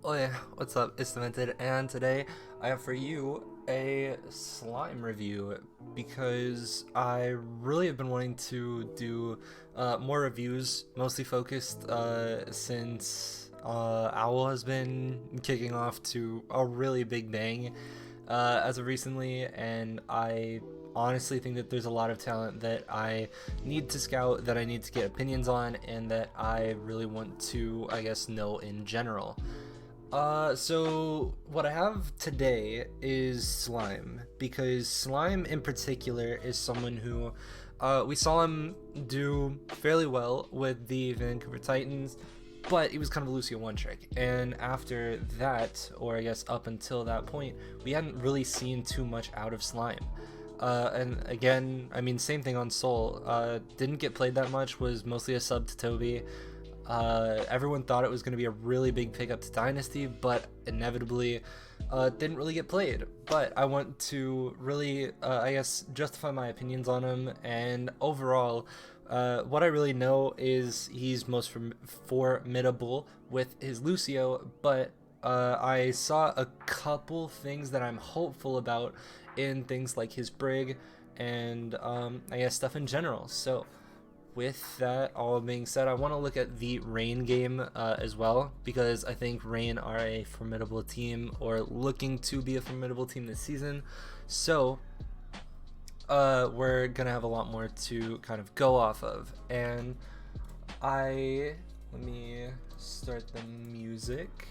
Oh yeah, what's up? It's Demented, and today I have for you a slime review because I really have been wanting to do more reviews, mostly focused since Owl has been kicking off to a really big bang as of recently, and I honestly think that there's a lot of talent that I need to scout, that I need to get opinions on, and that I really want to, I guess, know in general. So what I have today is Slime, because Slime in particular is someone who, we saw him do fairly well with the Vancouver Titans, but he was kind of a Lucio one trick. And after that, or I guess up until that point, we hadn't really seen too much out of Slime. And again, I mean, same thing on Soul. Didn't get played that much, was mostly a sub to Toby. Everyone thought it was going to be a really big pickup to Dynasty, but inevitably didn't really get played. But I want to really, I guess, justify my opinions on him, and overall, what I really know is he's most formidable with his Lucio, but I saw a couple things that I'm hopeful about in things like his Brig and I guess stuff in general. So with that all being said, I want to look at the Rain game as well, because I think Rain are a formidable team, or looking to be a formidable team this season. So we're gonna have a lot more to kind of go off of, and let me start the music.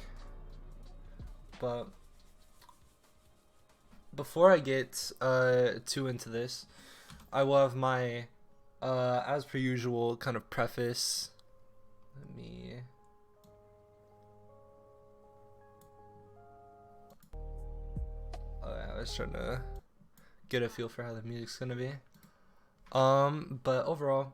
But before I get too into this, I will have my as per usual kind of preface. Let me I was trying to get a feel for how the music's gonna be. But overall,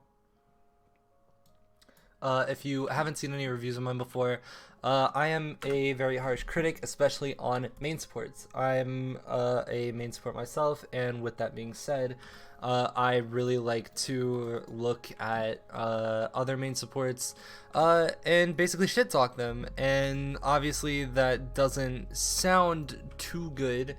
if you haven't seen any reviews of mine before, I am a very harsh critic, especially on main supports. I'm a main support myself, and with that being said, I really like to look at other main supports and basically shit talk them. And obviously that doesn't sound too good,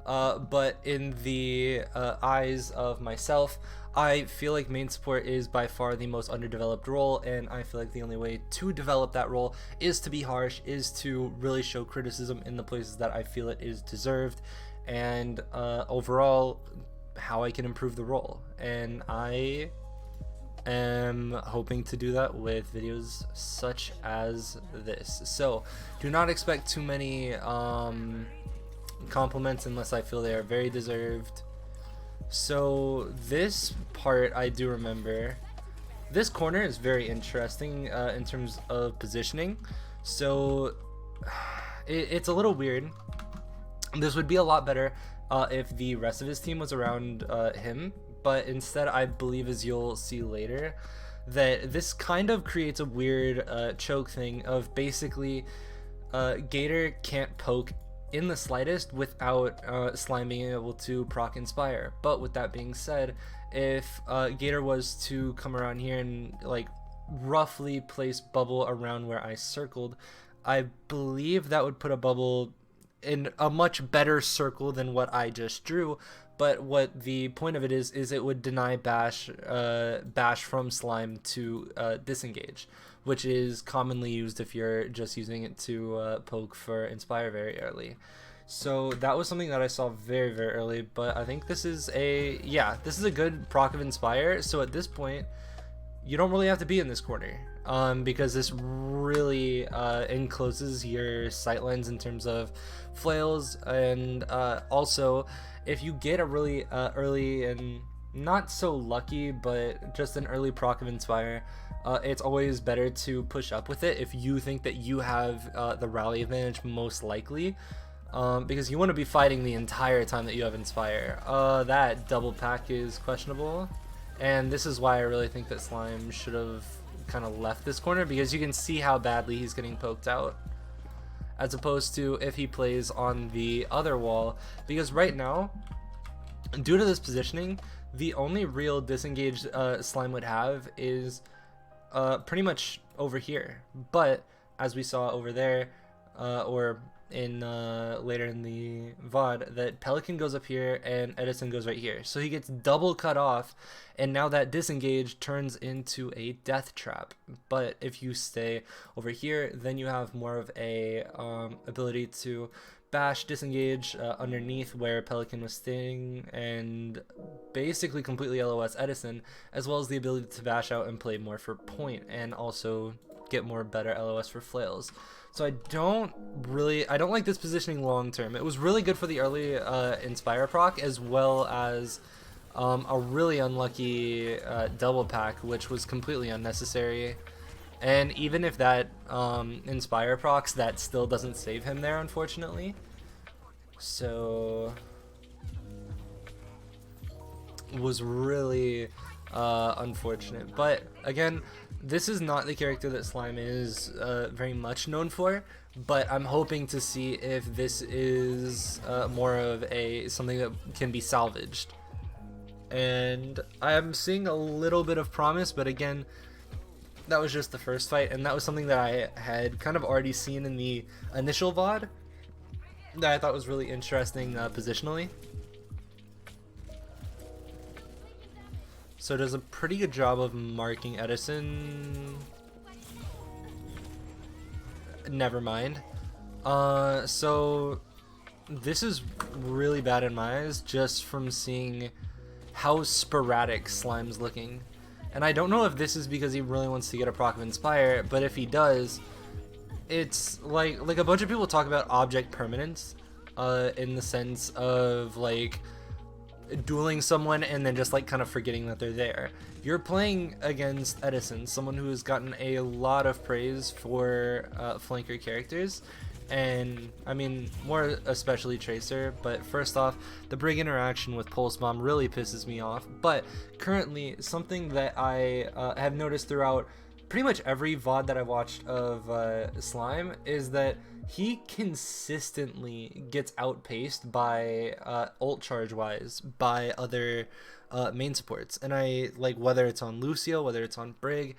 but in the eyes of myself, I feel like main support is by far the most underdeveloped role, and I feel like the only way to develop that role is to be harsh, is to really show criticism in the places that I feel it is deserved, and overall how I can improve the role. And I am hoping to do that with videos such as this. So do not expect too many compliments unless I feel they are very deserved. So this part I do remember. This corner is very interesting in terms of positioning. So it's a little weird. This would be a lot better if the rest of his team was around him, but instead I believe, as you'll see later, that this kind of creates a weird choke thing of basically Gator can't poke in the slightest without Slime being able to proc Inspire. But with that being said, if Gator was to come around here and like roughly place bubble around where I circled, I believe that would put a bubble in a much better circle than what I just drew. But what the point of it is it would deny bash from Slime to disengage, which is commonly used if you're just using it to poke for Inspire very early. So that was something that I saw very, very early, but I think this is a good proc of Inspire. So at this point, you don't really have to be in this corner, because this really encloses your sightlines in terms of flails, and also if you get a really early and not so lucky, but just an early proc of Inspire, it's always better to push up with it if you think that you have the rally advantage most likely, because you want to be fighting the entire time that you have Inspire. That double pack is questionable, and this is why I really think that Slime should have kind of left this corner, because you can see how badly he's getting poked out, as opposed to if he plays on the other wall, because right now, due to this positioning, the only real disengaged Slime would have is pretty much over here. But as we saw over there, or in later in the VOD, that Pelican goes up here and Edison goes right here. So he gets double cut off, and now that disengage turns into a death trap. But if you stay over here, then you have more of a ability to bash, disengage underneath where Pelican was staying, and basically completely LOS Edison, as well as the ability to bash out and play more for point, and also get more better LOS for flails. So I don't like this positioning long term. It was really good for the early Inspire proc, as well as a really unlucky double pack, which was completely unnecessary. And even if that Inspire procs, that still doesn't save him there, unfortunately. So it was really unfortunate. But again, this is not the character that Slime is very much known for, but I'm hoping to see if this is more of something that can be salvaged. And I'm seeing a little bit of promise, but again, that was just the first fight, and that was something that I had kind of already seen in the initial VOD that I thought was really interesting positionally. So it does a pretty good job of marking Edison. Never mind. So this is really bad in my eyes, just from seeing how sporadic Slime's looking. And I don't know if this is because he really wants to get a proc of Inspire, but if he does, it's like a bunch of people talk about object permanence in the sense of like dueling someone and then just like kind of forgetting that they're there. You're playing against Edison, someone who has gotten a lot of praise for flanker characters, and I mean more especially Tracer. But first off, the Brig interaction with Pulse Bomb really pisses me off. But currently, something that I have noticed throughout pretty much every VOD that I've watched of Slime is that he consistently gets outpaced by ult charge wise by other main supports. And I like, whether it's on Lucio, whether it's on Brig,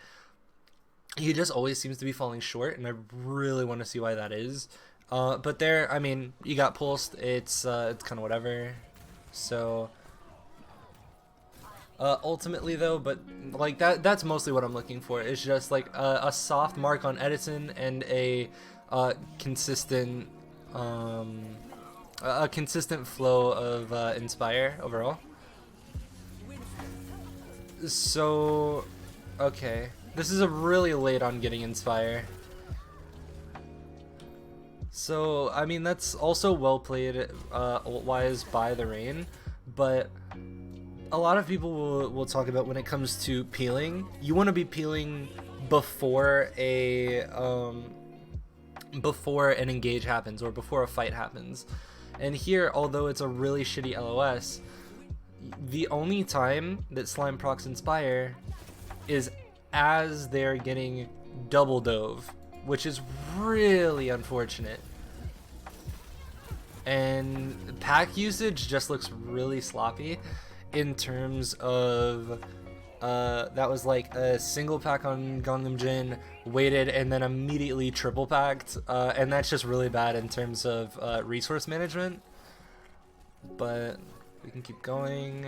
he just always seems to be falling short, and I really want to see why that is. But there, I mean, you got pulsed, it's kind of whatever. So ultimately though, but like that's mostly what I'm looking for. It's just like a soft mark on Edison and a consistent flow of Inspire overall. So okay, this is a really late on getting Inspire. So I mean, that's also well played ult wise by the Rain, but a lot of people will talk about when it comes to peeling, you want to be peeling before before an engage happens or before a fight happens. And here, although it's a really shitty LOS, the only time that Slime procs Inspire is as they're getting double dove, which is really unfortunate. And pack usage just looks really sloppy in terms of that was like a single pack on Gangnam Jin, waited, and then immediately triple packed, and that's just really bad in terms of resource management. But we can keep going.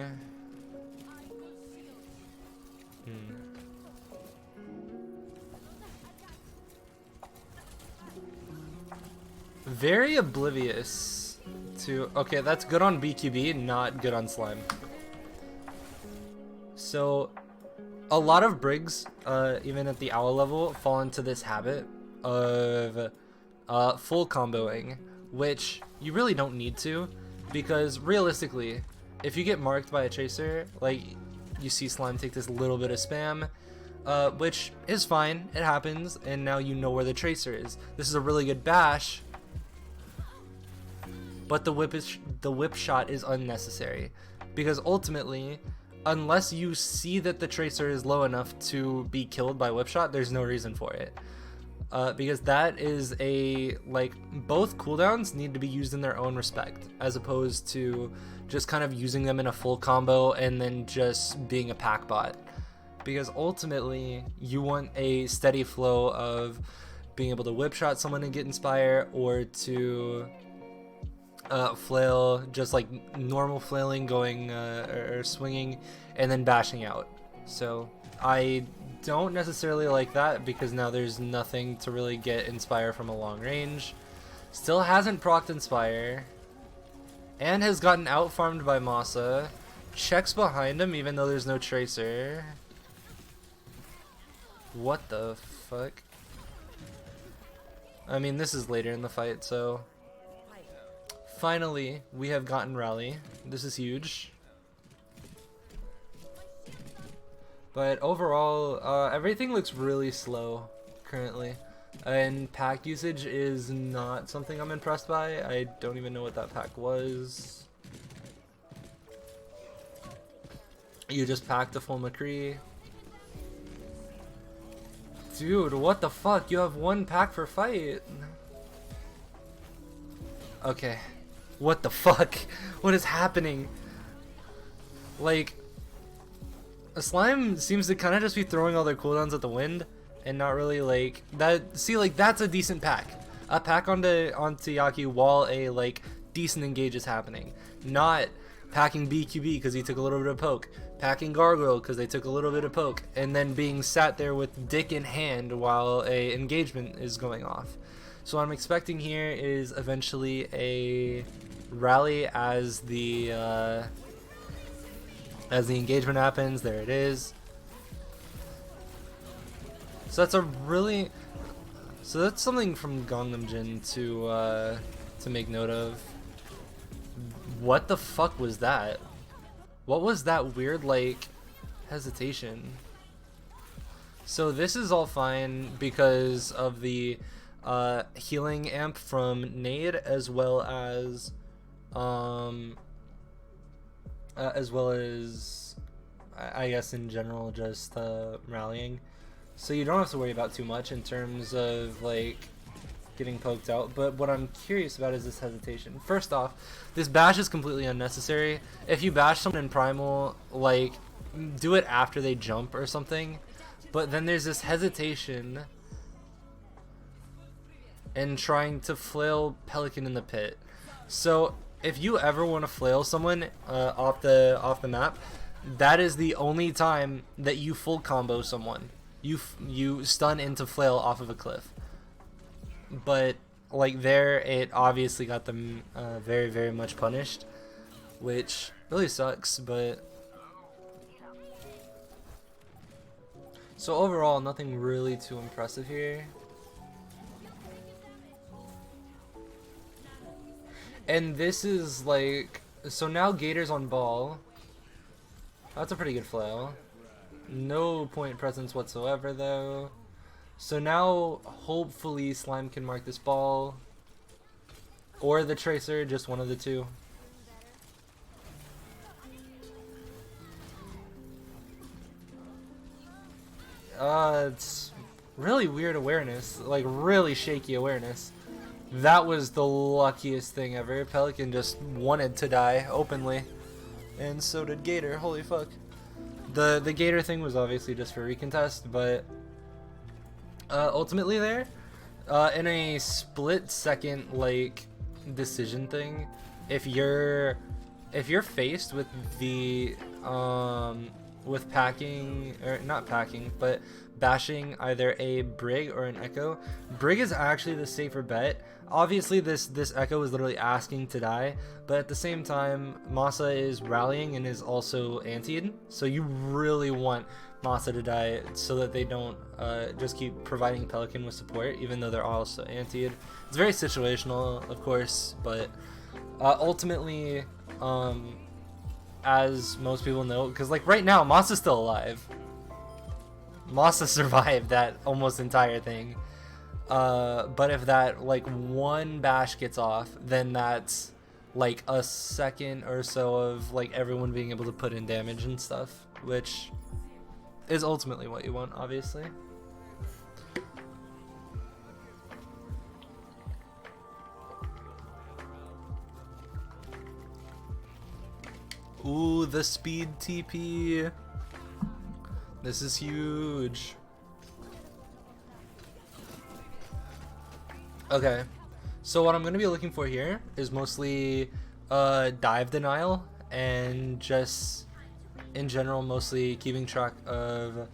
Very oblivious to... Okay, that's good on BQB, not good on Slime. So a lot of Brigs, even at the owl level, fall into this habit of full comboing, which you really don't need to, because realistically, if you get marked by a Tracer, like you see Slime take this little bit of spam, which is fine, it happens, and now you know where the Tracer is. This is a really good bash, but the whip shot is unnecessary, because ultimately, unless you see that the Tracer is low enough to be killed by whip shot, there's no reason for it. Because that is like, both cooldowns need to be used in their own respect, as opposed to just kind of using them in a full combo and then just being a pack bot. Because ultimately, you want a steady flow of being able to whip shot someone and get inspire, or to flail, just like normal flailing, going or swinging, and then bashing out. So I don't necessarily like that because now there's nothing to really get inspire from a long range. Still hasn't procced inspire, and has gotten out farmed by Masa. Checks behind him even though there's no tracer. What the fuck? I mean, this is later in the fight, so finally we have gotten rally. This is huge. But overall, everything looks really slow currently, and pack usage is not something I'm impressed by. I don't even know what that pack was. You just packed a full McCree. Dude, what the fuck? You have one pack per fight. Okay. What the fuck? What is happening? Like, a slime seems to kind of just be throwing all their cooldowns at the wind and not really like that. See, like, that's a decent pack. A pack onto Yaki while a like decent engage is happening. Not packing BQB because he took a little bit of poke, packing Gargoyle because they took a little bit of poke, and then being sat there with dick in hand while a engagement is going off. So what I'm expecting here is eventually a rally as the engagement happens. There it is. So that's that's something from Gangnam Jin to make note of. What the fuck was that? What was that weird, like, hesitation? So this is all fine because of the healing amp from Nade, as well as I guess in general just rallying. So you don't have to worry about too much in terms of like getting poked out. But what I'm curious about is this hesitation. First off, this bash is completely unnecessary. If you bash someone in primal, like, do it after they jump or something. But then there's this hesitation and trying to flail Pelican in the pit. So if you ever want to flail someone off the map, that is the only time that you full combo someone. You stun into flail off of a cliff. But like there, it obviously got them very, very much punished, which really sucks. But so overall, nothing really too impressive here. And this is like, so now Gator's on ball. That's a pretty good flail. No point presence whatsoever though. So now hopefully Slime can mark this ball, or the Tracer, just one of the two. It's really weird awareness, like really shaky awareness. That was the luckiest thing ever. Pelican just wanted to die openly, and so did Gator. Holy fuck. The Gator thing was obviously just for recontest, but ultimately there, in a split second like decision thing, if you're faced with the with packing, or not packing, but bashing either a Brig or an Echo, Brig is actually the safer bet. Obviously this Echo is literally asking to die, but at the same time Masa is rallying and is also antied, so you really want Masa to die so that they don't just keep providing Pelican with support, even though they're also antied. It's very situational, of course, but ultimately, as most people know, because like right now Masa's still alive. Masa survived that almost entire thing. But if that like one bash gets off, then that's like a second or so of like everyone being able to put in damage and stuff, which is ultimately what you want, obviously. Ooh, the speed TP. This is huge. Okay, so what I'm going to be looking for here is mostly dive denial, and just in general mostly keeping track of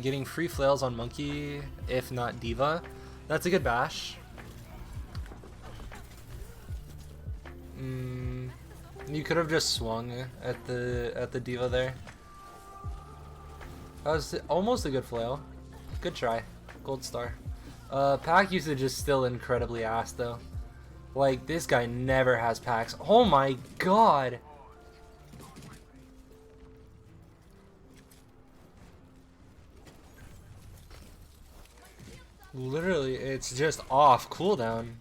getting free flails on Monkey, if not Diva. That's a good bash. You could have just swung at the Diva there. That was almost a good flail. Good try. Gold star. Pack usage is still incredibly ass though. Like, this guy never has packs. Oh my god! Literally, it's just off cooldown.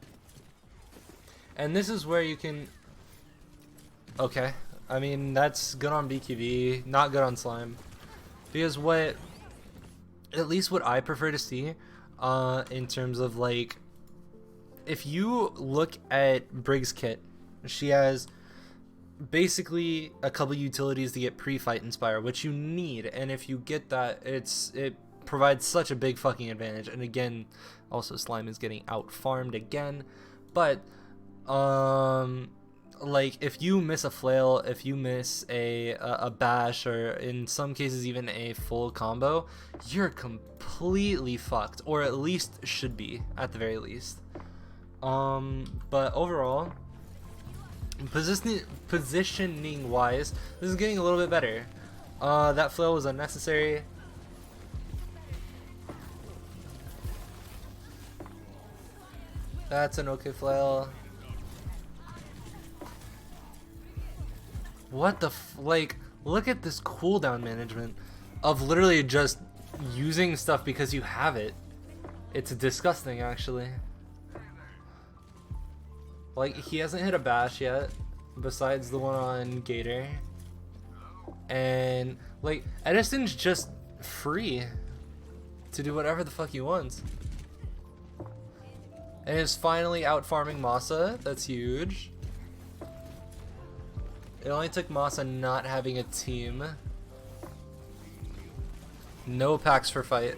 And this is where you can... Okay. I mean, that's good on BQB, not good on Slime. Because what... At least what I prefer to see, in terms of, like... If you look at Brig's kit, she has basically a couple utilities to get pre-fight Inspire, which you need, and if you get that, it provides such a big fucking advantage. And again, also Slime is getting out-farmed again, but like, if you miss a flail, if you miss a bash, or in some cases even a full combo, you're completely fucked, or at least should be, at the very least. But overall, positioning wise, this is getting a little bit better. That flail was unnecessary. That's an okay flail. What the like, look at this cooldown management of literally just using stuff because you have it. It's disgusting, actually. Like, he hasn't hit a bash yet, besides the one on Gator. And, like, Edison's just free to do whatever the fuck he wants. And is finally out farming Masa. That's huge. It only took Masa not having a team. No packs for fight.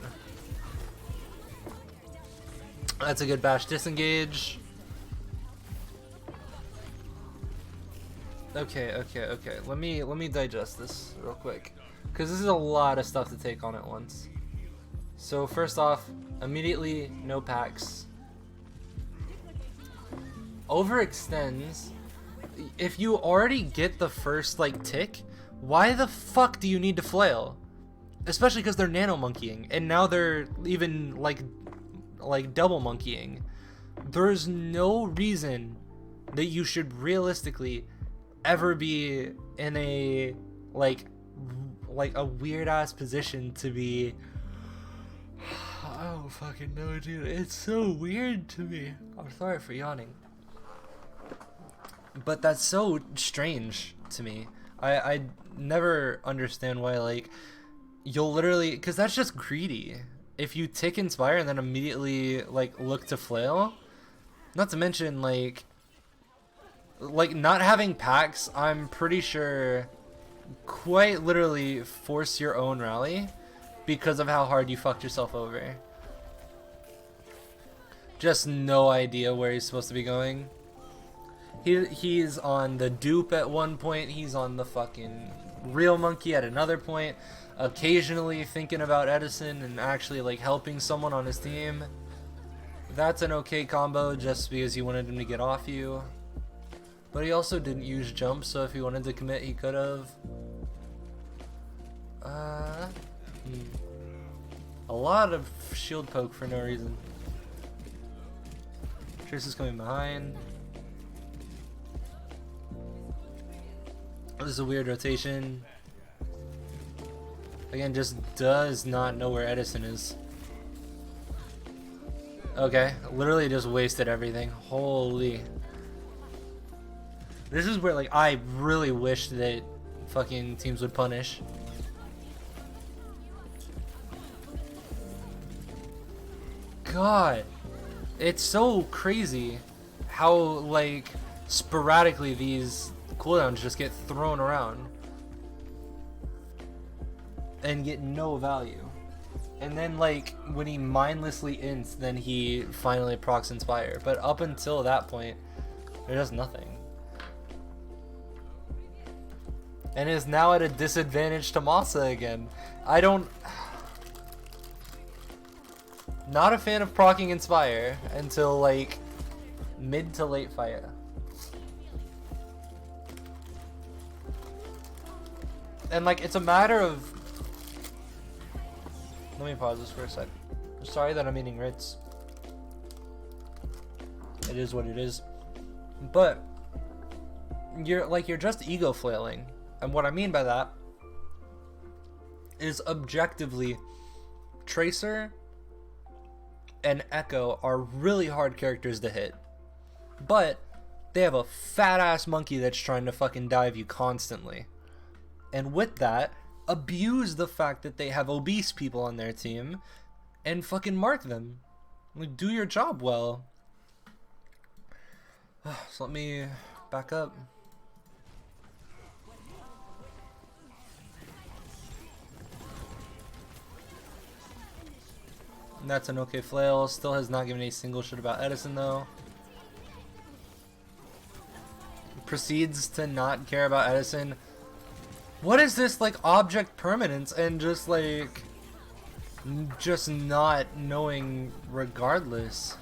That's a good bash. Disengage. Okay. Let me digest this real quick, because this is a lot of stuff to take on at once. So first off, immediately no packs. Overextends. If you already get the first like tick, why the fuck do you need to flail? Especially because they're nano monkeying, and now they're even like double monkeying. There's no reason that you should realistically ever be in a like a weird ass position to be. I don't fucking know, dude. It's so weird to me. I'm sorry for yawning, but that's so strange to me. I never understand why, like, you'll literally, because that's just greedy. If you tick Inspire and then immediately like look to flail, not to mention like not having packs, I'm pretty sure quite literally force your own rally because of how hard you fucked yourself over. Just no idea where he's supposed to be going. He's on the dupe at one point, he's on the fucking real monkey at another point, occasionally thinking about Edison and actually like helping someone on his team. That's an okay combo just because you wanted him to get off you. But he also didn't use jump, so if he wanted to commit, he could have. A lot of shield poke for no reason. Trace is coming behind. This is a weird rotation. Again, just does not know where Edison is. Okay, literally just wasted everything. Holy. This is where, like, I really wish that fucking teams would punish. God, it's so crazy how, like, sporadically these cooldowns just get thrown around and get no value. And then, like, when he mindlessly ints, then he finally procs Inspire. But up until that point, it does nothing. And is now at a disadvantage to Masa again. I don't... Not a fan of proccing Inspire until, like, mid to late fight. And, like, it's a matter of... Let me pause this for a sec. I'm sorry that I'm eating Ritz. It is what it is. But you're just ego flailing. And what I mean by that is objectively Tracer and Echo are really hard characters to hit. But they have a fat ass monkey that's trying to fucking dive you constantly. And with that, abuse the fact that they have obese people on their team and fucking mark them. Like, do your job well. So let me back up. And that's an okay flail. Still has not given a single shit about Edison though. Proceeds to not care about Edison. What is this, like, object permanence and just, like, just not knowing regardless?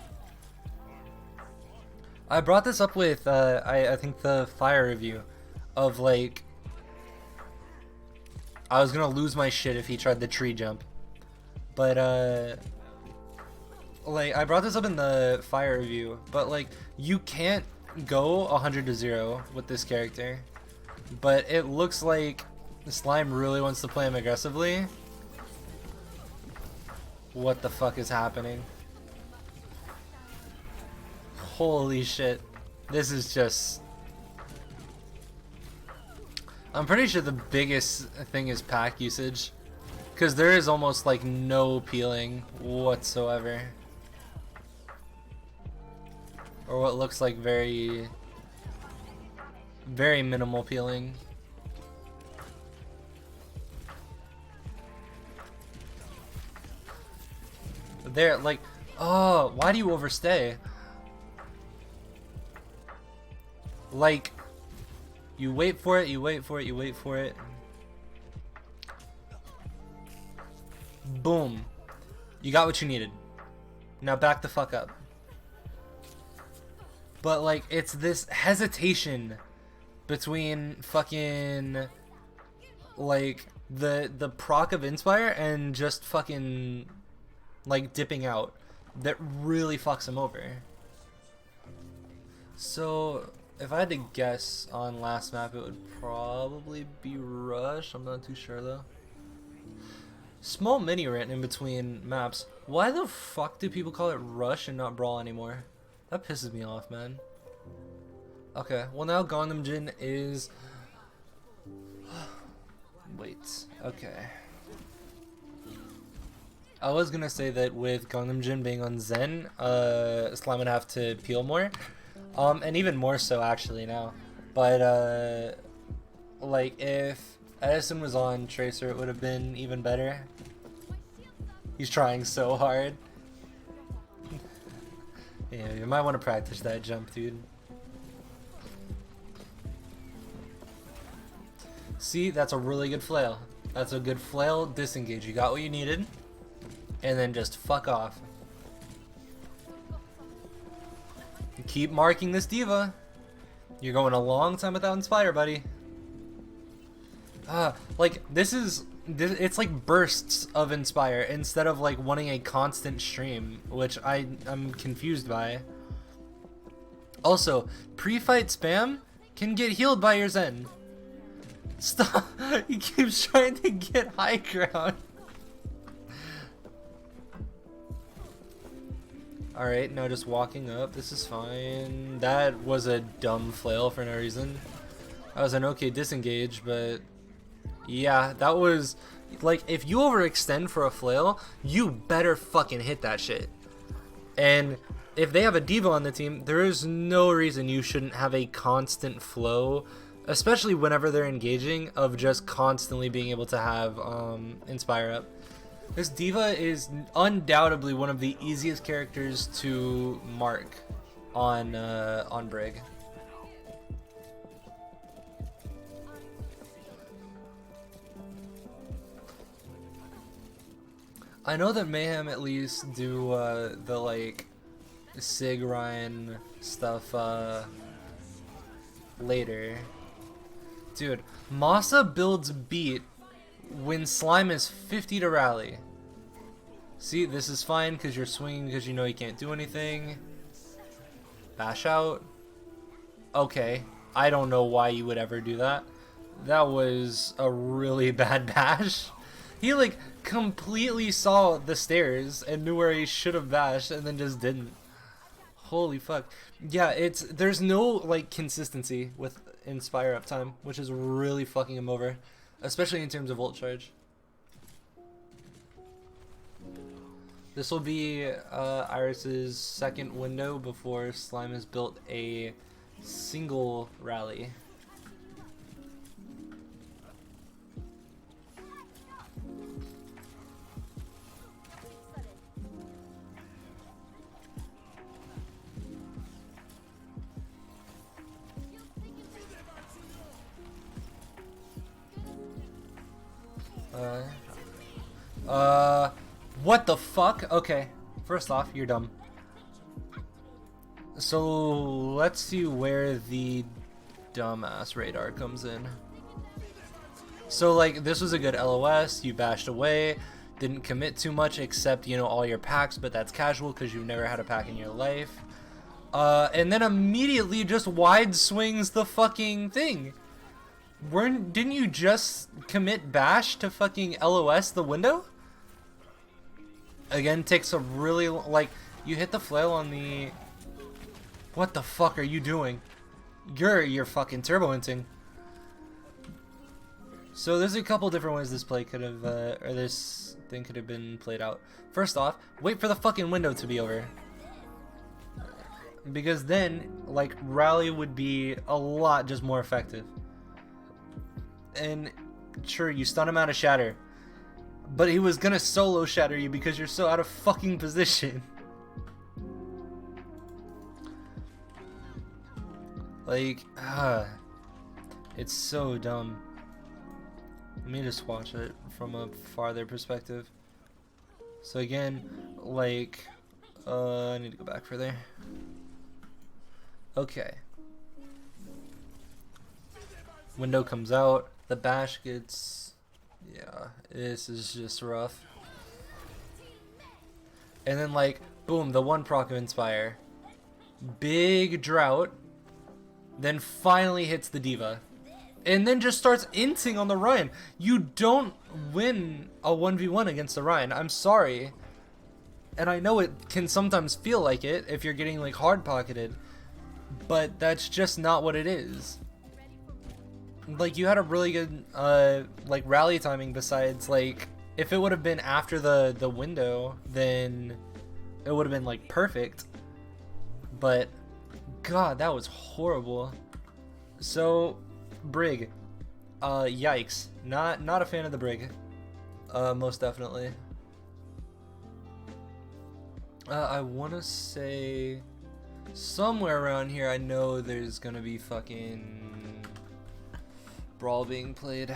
I brought this up with, I think the fire review of, like, I was gonna lose my shit if he tried the tree jump. But, like, I brought this up in the fire review, but, like, you can't go 100 to 0 with this character. But it looks like the Slime really wants to play him aggressively. What the fuck is happening? Holy shit. This is just... I'm pretty sure the biggest thing is pack usage. Because there is almost like no peeling whatsoever. Or what looks like very minimal peeling. There, like, oh, why do you overstay? Like, you wait for it, you wait for it, you wait for it. Boom. You got what you needed. Now back the fuck up. But, like, it's this hesitation between fucking, like, the proc of Inspire and just fucking, like, dipping out that really fucks him over. So, if I had to guess on last map, it would probably be Rush. I'm not too sure, though. Small mini rant in between maps. Why the fuck do people call it Rush and not Brawl anymore? That pisses me off, man. Okay, well now Gangnam Jin is... Wait, okay. I was gonna say that with Gangnam Jin being on Zen, Slime would have to peel more. And even more so actually now. But, like, if Edison was on Tracer, it would have been even better. He's trying so hard. Yeah, you might want to practice that jump, dude. See, that's a really good flail. That's a good flail disengage. You got what you needed. And then just fuck off. Keep marking this diva. You're going a long time without Inspire, buddy. Like, it's like bursts of Inspire instead of like wanting a constant stream, which I'm confused by. Also, pre-fight spam can get healed by your Zen. Stop! He keeps trying to get high ground. Alright, now just walking up. This is fine. That was a dumb flail for no reason. That was an okay disengage, but yeah, that was like, if you overextend for a flail, you better fucking hit that shit. And if they have a diva on the team, there is no reason you shouldn't have a constant flow, especially whenever they're engaging, of just constantly being able to have Inspire up. This diva is undoubtedly one of the easiest characters to mark on Brig. I know that Mayhem at least do the like Sig Ryan stuff later. Dude, Masa builds beat when Slime is 50 to rally. See, this is fine because you're swinging because you know you can't do anything. Bash out. Okay, I don't know why you would ever do that. That was a really bad bash. He like completely saw the stairs and knew where he should have bashed and then just didn't. Holy fuck. Yeah, there's no like consistency with Inspire uptime, which is really fucking him over, especially in terms of ult charge. This will be Iris's second window before Slime has built a single rally. What the fuck? Okay, first off, you're dumb. So let's see where the dumbass radar comes in. So like, this was a good LOS, you bashed away, didn't commit too much except, you know, all your packs, but that's casual because you've never had a pack in your life. And then immediately just wide swings the fucking thing. Didn't you just commit bash to fucking LOS the window? Again, takes a really, like, you hit the flail on the... What the fuck are you doing? You're fucking turbo-inting. So there's a couple different ways this play could have, or this thing could have been played out. First off, wait for the fucking window to be over. Because then, like, rally would be a lot just more effective. And sure, you stun him out of shatter, but he was gonna solo shatter you because you're so out of fucking position. Like, it's so dumb. Let me just watch it from a farther perspective. So again, like, I need to go back further. Okay. Window comes out. The bash gets... Yeah, this is just rough. And then, like, boom, the one proc of Inspire. Big drought. Then finally hits the diva. And then just starts inting on the Ryan. You don't win a 1v1 against the Ryan. I'm sorry. And I know it can sometimes feel like it if you're getting, like, hard-pocketed. But that's just not what it is. Like, you had a really good, like, rally timing besides, like, if it would have been after the window, then it would have been, like, perfect. But, God, that was horrible. So, Brig. Yikes. Not a fan of the Brig. Most definitely. I want to say somewhere around here I know there's gonna be fucking Brawl being played.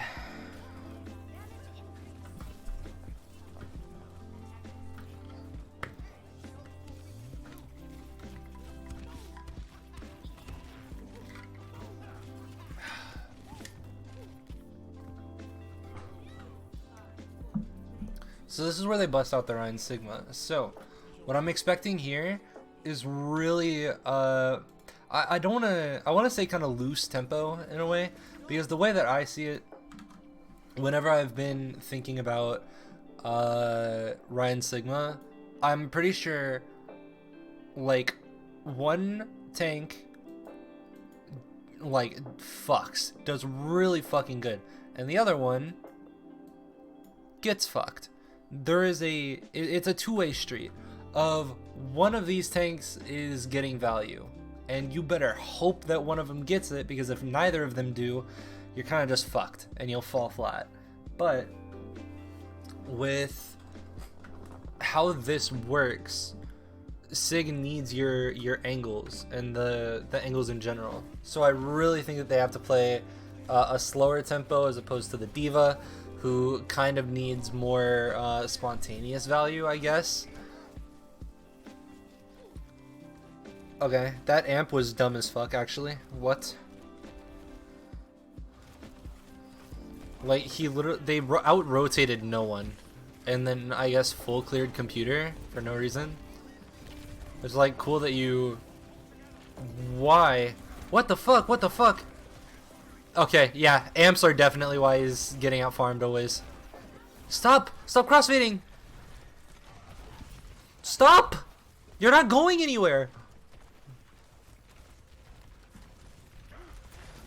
So this is where they bust out their Iron Sigma. So what I'm expecting here is really I want to say kind of loose tempo in a way, because the way that I see it, whenever I've been thinking about Ryan Sigma, I'm pretty sure like one tank like fucks, does really fucking good, and the other one gets fucked. It's a two-way street of one of these tanks is getting value, and you better hope that one of them gets it, because if neither of them do, you're kind of just fucked and you'll fall flat. But with how this works, Sig needs your angles and the angles in general. So I really think that they have to play a slower tempo as opposed to the diva, who kind of needs more spontaneous value, I guess. Okay, that amp was dumb as fuck, actually. What? Like, he literally, they out-rotated no one. And then, I guess, full cleared computer for no reason. It's like, cool that you... Why? What the fuck? What the fuck? Okay, yeah, amps are definitely why he's getting out-farmed always. Stop! Stop crossfading! Stop! You're not going anywhere!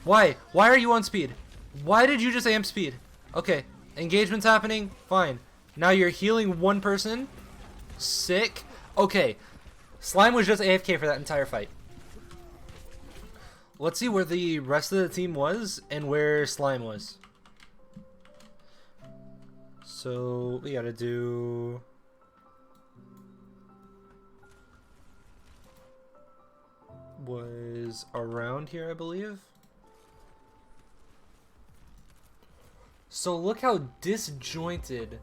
Why? Why are you on speed? Why did you just amp speed? Okay, engagement's happening. Fine. Now you're healing one person. Sick. Okay. Slime was just AFK for that entire fight. Let's see where the rest of the team was and where Slime was. So we gotta do... was around here, I believe. So look how disjointed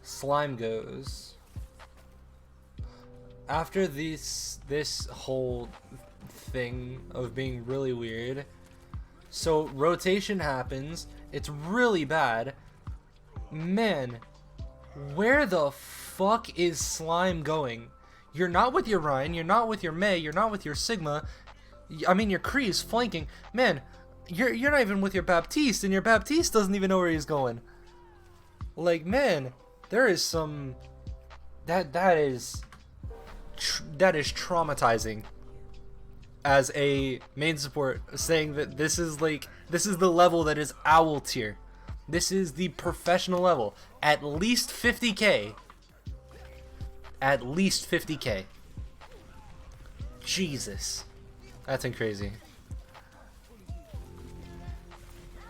Slime goes after this whole thing of being really weird. So rotation happens, it's really bad. Man, where the fuck is Slime going? You're not with your Ryan, you're not with your May, you're not with your Sigma. I mean, your Kree's flanking. Man, you're not even with your Baptiste, and your Baptiste doesn't even know where he's going. Like, man, there is some... That is traumatizing. As a main support, saying that this is the level that is owl tier. This is the professional level. At least 50k. At least 50k. Jesus. That's crazy.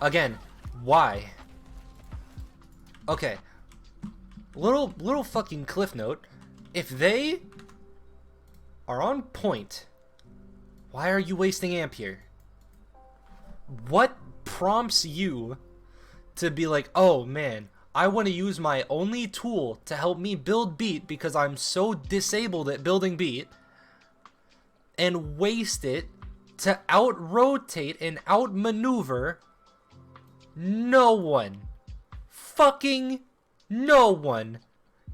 Again, why? Okay. Little fucking cliff note. If they are on point, why are you wasting amp here? What prompts you to be like, oh man, I want to use my only tool to help me build beat because I'm so disabled at building beat, and waste it to out-rotate and out-maneuver no one. Fucking no one.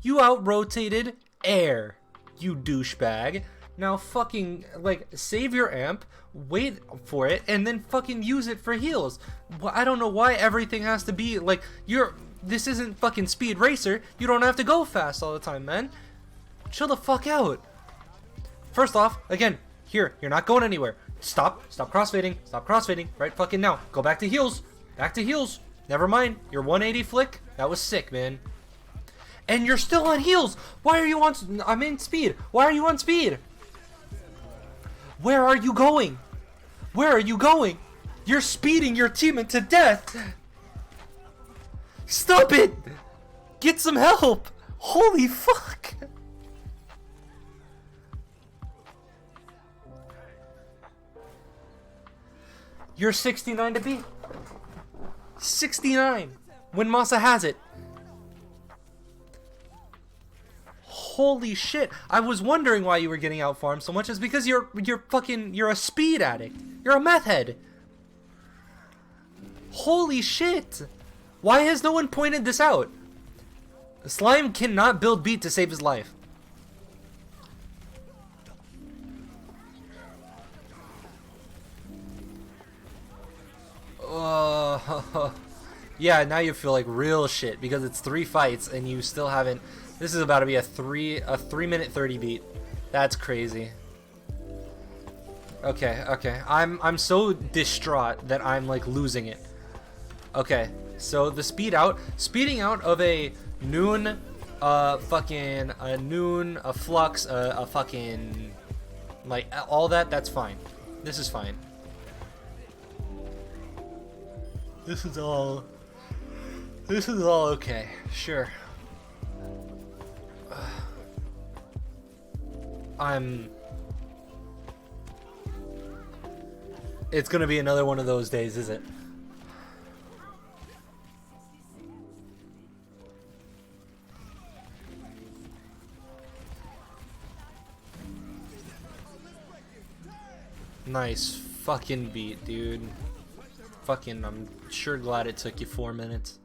You out-rotated air, you douchebag. Now fucking, like, save your amp, wait for it, and then fucking use it for heals. Well, I don't know why everything has to be, like, this isn't fucking Speed Racer. You don't have to go fast all the time, man. Chill the fuck out. First off, again, here, you're not going anywhere. Stop crossfading, stop crossfading, right fucking now. Go back to heals, back to heals. Never mind, your 180 flick, that was sick, man. And you're still on heals. Why are you on, I'm in speed. Why are you on speed? Where are you going? Where are you going? You're speeding your teammate to death. Stop it! Get some help! Holy fuck! You're 69 to beat. 69 when Masa has it. Holy shit! I was wondering why you were getting out farmed so much. Is because you're a speed addict. You're a meth head. Holy shit! Why has no one pointed this out? Slime cannot build beat to save his life. Yeah, now you feel like real shit because it's 3 fights and you still haven't. This is about to be a 3 minute 30 beat. That's crazy. Okay. I'm so distraught that I'm like losing it. Okay, so the speeding out of a noon, a flux, a fucking, like all that. That's fine. This is fine. This is all okay. Sure. It's gonna be another one of those days, is it? Nice fucking beat, dude. Fucking, I'm sure glad it took you 4 minutes.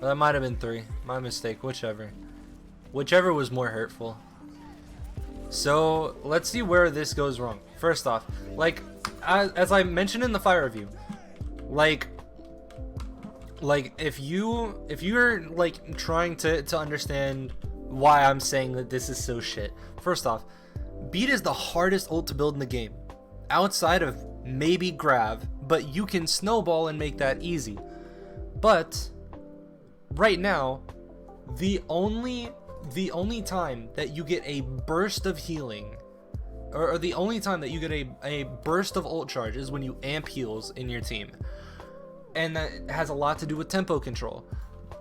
That might have been 3. My mistake, whichever. Whichever was more hurtful. So, let's see where this goes wrong. First off, like, as I mentioned in the fire review, like if you're like trying to understand why I'm saying that this is so shit. First off, beat is the hardest ult to build in the game, outside of maybe grab, but you can snowball and make that easy. But right now, the only time that you get a burst of healing, or the only time that you get a burst of ult charge, is when you amp heals in your team. And that has a lot to do with tempo control.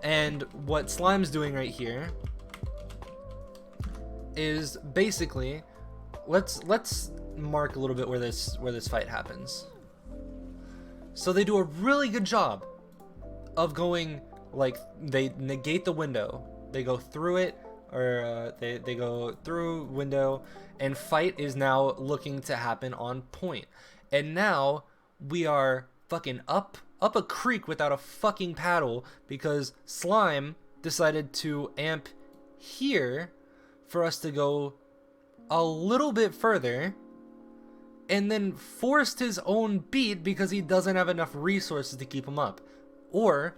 And what Slime's doing right here is basically, let's mark a little bit where this fight happens. So they do a really good job of going, like, they negate the window, they go through it, or they go through window, and fight is now looking to happen on point. And now we are fucking up a creek without a fucking paddle, because Slime decided to amp here for us to go a little bit further, and then forced his own beat because he doesn't have enough resources to keep him up, or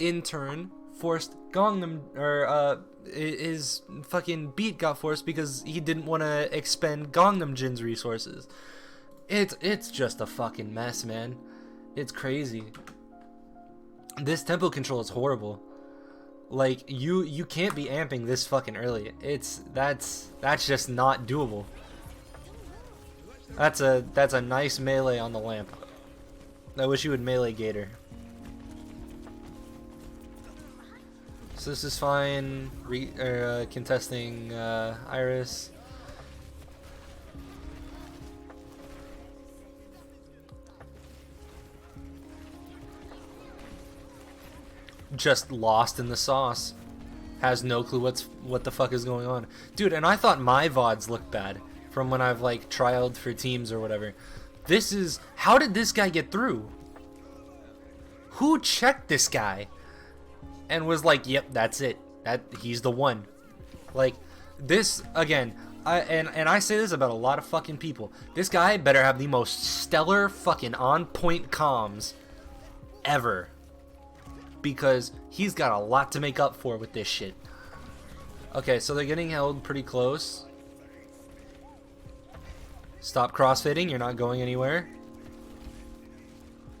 in turn forced Gangnam, or his fucking beat got forced because he didn't want to expend Gangnam Jin's resources. It's just a fucking mess, man. It's crazy. This tempo control is horrible. Like, you can't be amping this fucking early. That's just not doable. That's a nice melee on the lamp. I wish you would melee Gator. So this is fine. Contesting Iris. Just lost in the sauce. Has no clue what the fuck is going on. Dude, and I thought my VODs looked bad from when I've like trialed for teams or whatever. This is, how did this guy get through? Who checked this guy and was like, yep, that's it. He's the one. Like, this, again, I say this about a lot of fucking people. This guy better have the most stellar fucking on-point comms ever, because he's got a lot to make up for with this shit. Okay, so they're getting held pretty close. Stop crossfitting, you're not going anywhere.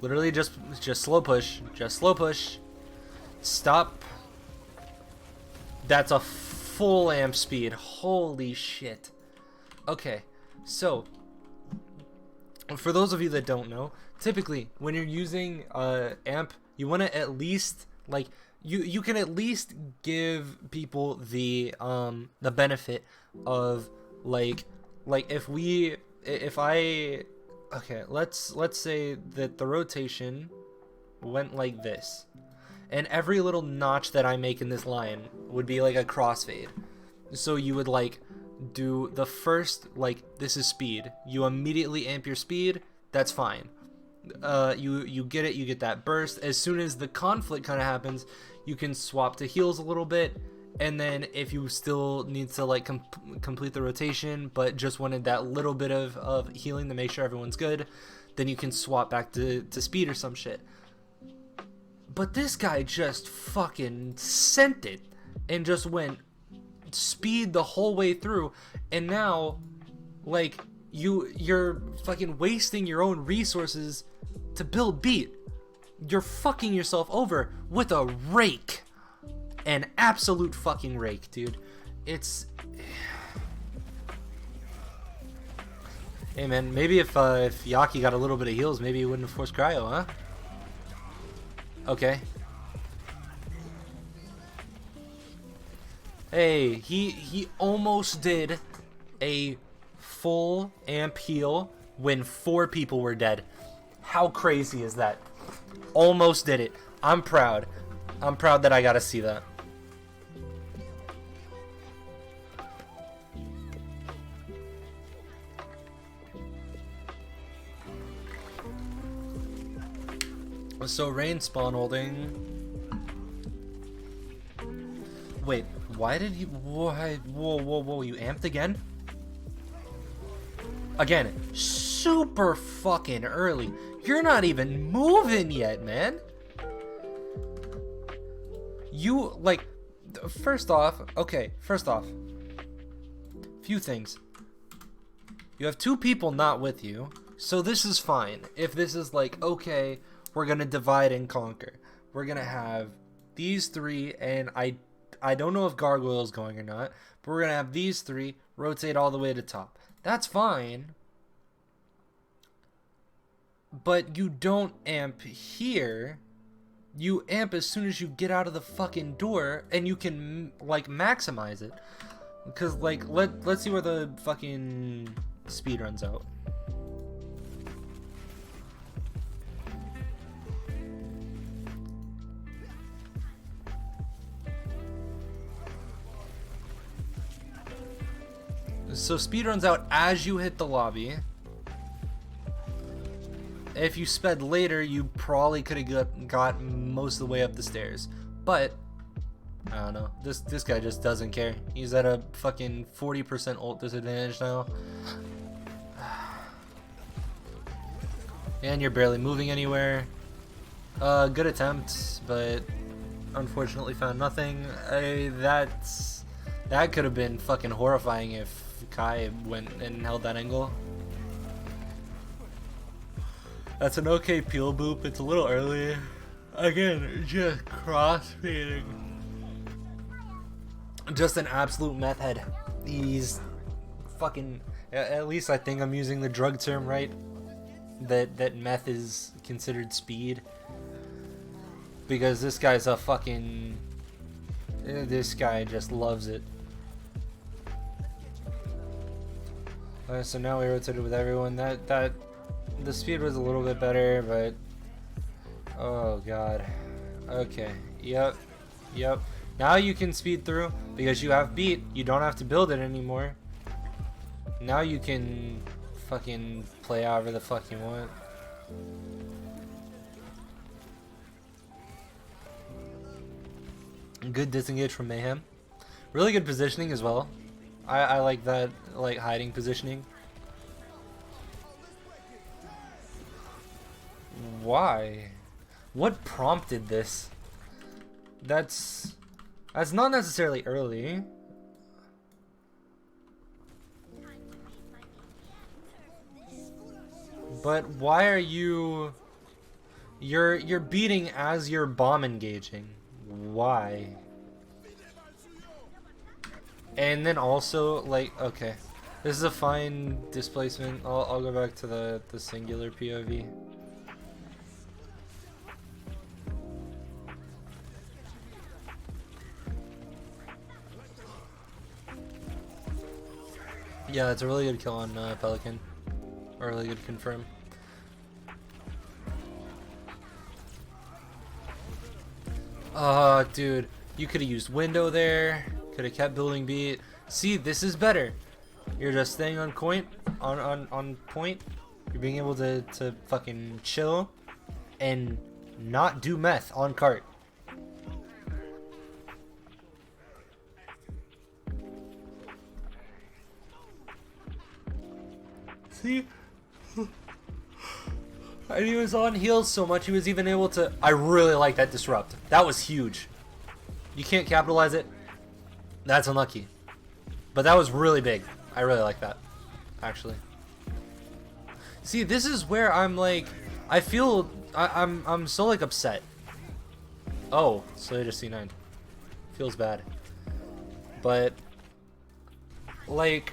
Literally just slow push. Just slow push. Stop. That's a full amp speed. Holy shit. Okay, so for those of you that don't know, typically when you're using amp, you want to at least, like, you can at least give people the benefit of like if I, okay, let's say that the rotation went like this, and every little notch that I make in this line would be like a crossfade. So you would like do the first, like, this is speed, you immediately amp your speed, that's fine. You get it, you get that burst. As soon as the conflict kind of happens, you can swap to heals a little bit, and then if you still need to like complete the rotation but just wanted that little bit of healing to make sure everyone's good, then you can swap back to speed or some shit. But this guy just fucking sent it and just went speed the whole way through, and now like you're fucking wasting your own resources to build beat. You're fucking yourself over with a rake. An absolute fucking rake, dude. It's, hey man, maybe if Yaki got a little bit of heals, maybe he wouldn't have forced cryo, huh? Okay. Hey, he almost did a full amp heal when 4 people were dead. How crazy is that? Almost did it. I'm proud. I'm proud that I got to see that. So rain spawn holding. Wait, why did you? Whoa! You amped again? Again, super fucking early. You're not even moving yet, man. You like, first off, few things. You have 2 people not with you, so this is fine. If this is like, okay, we're gonna divide and conquer. We're gonna have these 3, and I don't know if Gargoyle is going or not, but we're gonna have these 3 rotate all the way to top. That's fine. But you don't amp here. You amp as soon as you get out of the fucking door, and you can like maximize it. Because like let's see where the fucking speed runs out. So speed runs out as you hit the lobby. If you sped later, you probably could have got most of the way up the stairs. But I don't know. This guy just doesn't care. He's at a fucking 40% ult disadvantage now. And you're barely moving anywhere. Good attempt, but unfortunately found nothing. That could have been fucking horrifying if Kai went and held that angle. That's an okay peel boop. It's a little early. Again, just crossfading. Just an absolute meth head. He's fucking. At least I think I'm using the drug term right. That meth is considered speed. Because this guy's a fucking. This guy just loves it. So now we rotated with everyone. That the speed was a little bit better, but oh god. Okay. Yep. Now you can speed through because you have beat. You don't have to build it anymore. Now you can fucking play however the fuck you want. Good disengage from Mayhem. Really good positioning as well. I like that, like hiding positioning. Why? What prompted this? That's not necessarily early. But why are you? You're beating as you're bomb engaging. Why? And then also, like, okay, this is a fine displacement. I'll go back to the singular POV. Yeah, it's a really good kill on Pelican. A really good confirm. Dude, you could have used window there. Could have kept building beat. See, this is better. You're just staying on point. On point. You're being able to fucking chill and not do meth on cart. See? And he was on heals so much he was even able to. I really like that disrupt. That was huge. You can't capitalize it. That's unlucky. But that was really big. I really like that, actually. See, this is where I'm like, I feel I'm so like upset. Oh, so they just C9. Feels bad. But like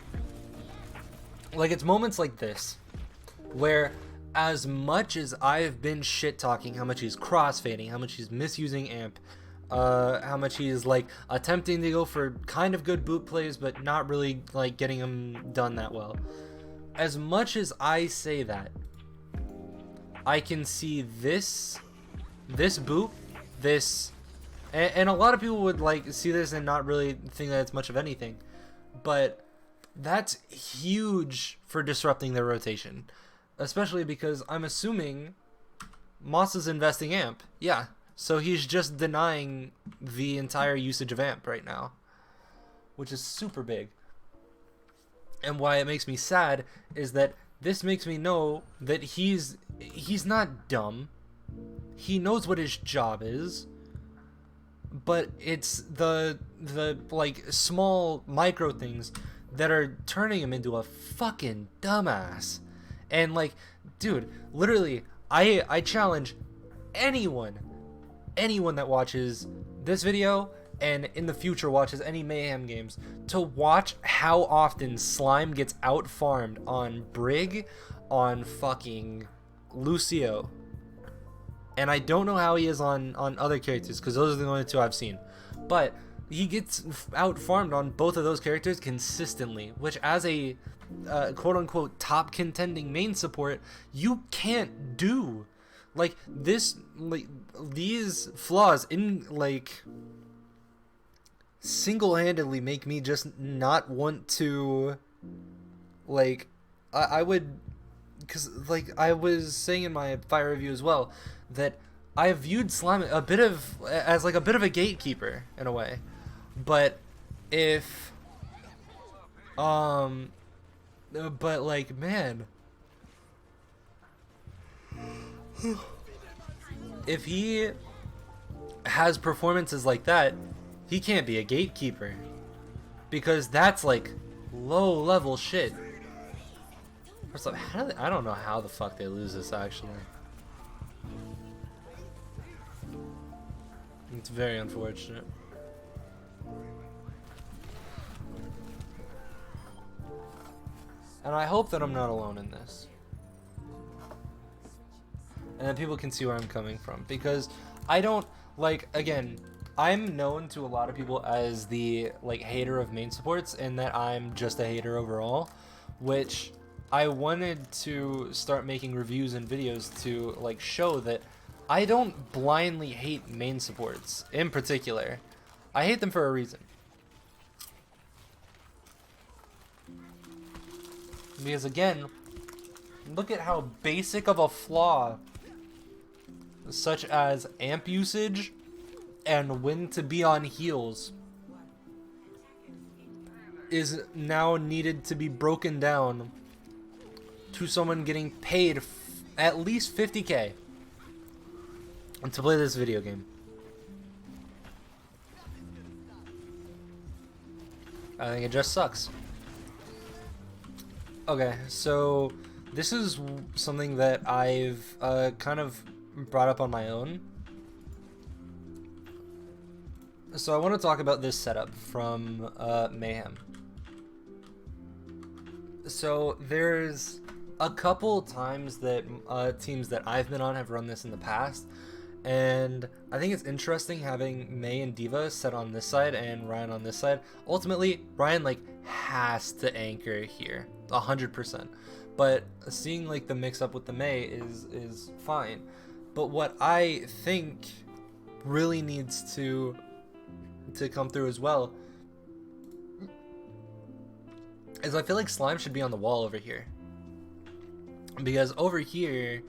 it's moments like this where, as much as I've been shit talking how much he's crossfading, how much he's misusing amp, how much he's like attempting to go for kind of good boot plays, but not really like getting them done that well. As much as I say that, I can see this boot, and a lot of people would like see this and not really think that it's much of anything, but that's huge for disrupting their rotation, especially because I'm assuming Moss is investing amp. Yeah, so he's just denying the entire usage of amp right now, which is super big. And why it makes me sad is that this makes me know that he's not dumb. He knows what his job is, but it's the like small micro things that are turning him into a fucking dumbass. And like, dude, literally, I challenge anyone that watches this video and in the future watches any Mayhem games to watch how often Slime gets out-farmed on Brig, on fucking Lucio. And I don't know how he is on other characters, because those are the only two I've seen. But he gets out-farmed on both of those characters consistently, which as a quote-unquote top contending main support, you can't do. Like, these flaws in, like, single-handedly make me just not want to, like, I would, because, like, I was saying in my fire review as well, that I viewed Slime as a bit of a gatekeeper, in a way. But if, but, like, man, if he has performances like that, he can't be a gatekeeper, because that's like low level shit. First off, I don't know how the fuck they lose this actually. It's very unfortunate. And I hope that I'm not alone in this. And that people can see where I'm coming from, because I don't, like, again, I'm known to a lot of people as the, like, hater of main supports, and that I'm just a hater overall, which I wanted to start making reviews and videos to, like, show that I don't blindly hate main supports in particular. I hate them for a reason. Because again, look at how basic of a flaw, such as amp usage and when to be on heals, is now needed to be broken down to someone getting paid at least 50k to play this video game. I think it just sucks. Okay, so this is something that I've kind of brought up on my own. So I want to talk about this setup from Mayhem. So there's a couple times that teams that I've been on have run this in the past, and I think it's interesting having May and Diva set on this side and Ryan on this side. Ultimately, Ryan like has to anchor here 100%, but seeing like the mix up with the May is fine. But what I think really needs to come through as well is I feel like Slime should be on the wall over here, because over here,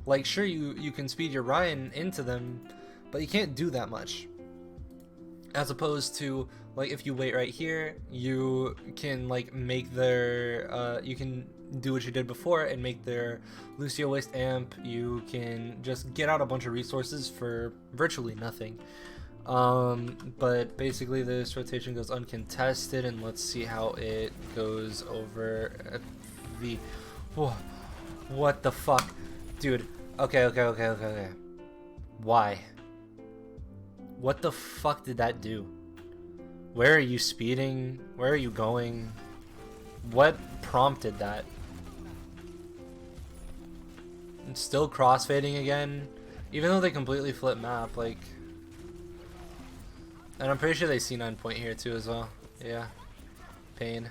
like, sure, you can speed your Ryan into them, but you can't do that much. As opposed to, like, if you wait right here, you can, like, make their, you can do what you did before and make their Lucio waste amp. You can just get out a bunch of resources for virtually nothing. But basically this rotation goes uncontested, and let's see how it goes over at the... Whoa, what the fuck? Dude, okay. Why? What the fuck did that do? Where are you speeding? Where are you going? What prompted that? It's still crossfading again, even though they completely flip map. Like, And I'm pretty sure they C9 point here too as well. Yeah. Pain.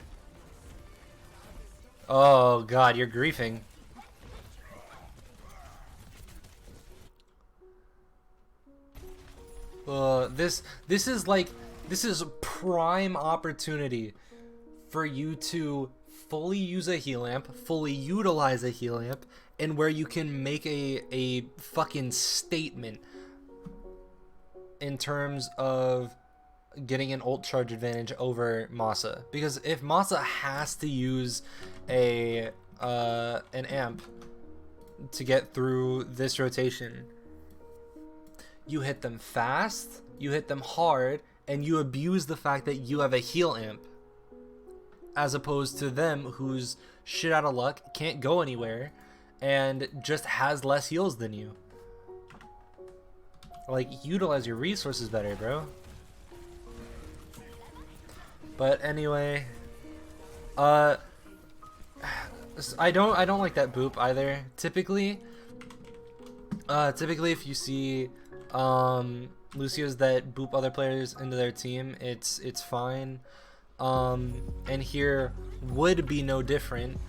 Oh god, you're griefing. This is prime opportunity for you to fully use a heal amp, fully utilize a heal amp, and where you can make a fucking statement in terms of getting an ult charge advantage over Masa. Because if Masa has to use an amp to get through this rotation, you hit them fast, you hit them hard, and you abuse the fact that you have a heal amp, as opposed to them who's shit out of luck, can't go anywhere, and just has less heals than you. Like, utilize your resources better, bro. But anyway, I don't like that boop either. Typically if you see Lucios that boop other players into their team, it's fine. And here would be no different,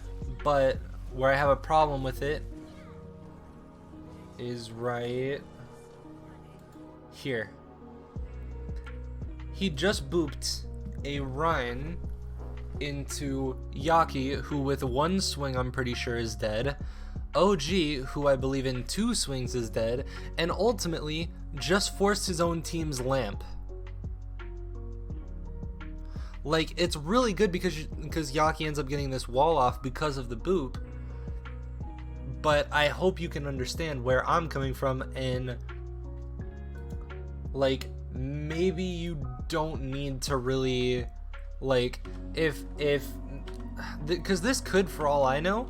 but where I have a problem with it is right here. He just booped a Rhine into Yaki, who with one swing I'm pretty sure is dead, OG, who I believe in 2 swings is dead, and ultimately just forced his own team's lamp. Like, it's really good because Yaki ends up getting this wall off because of the boop, but I hope you can understand where I'm coming from, and like, maybe you don't need to really, like, because this could, for all I know,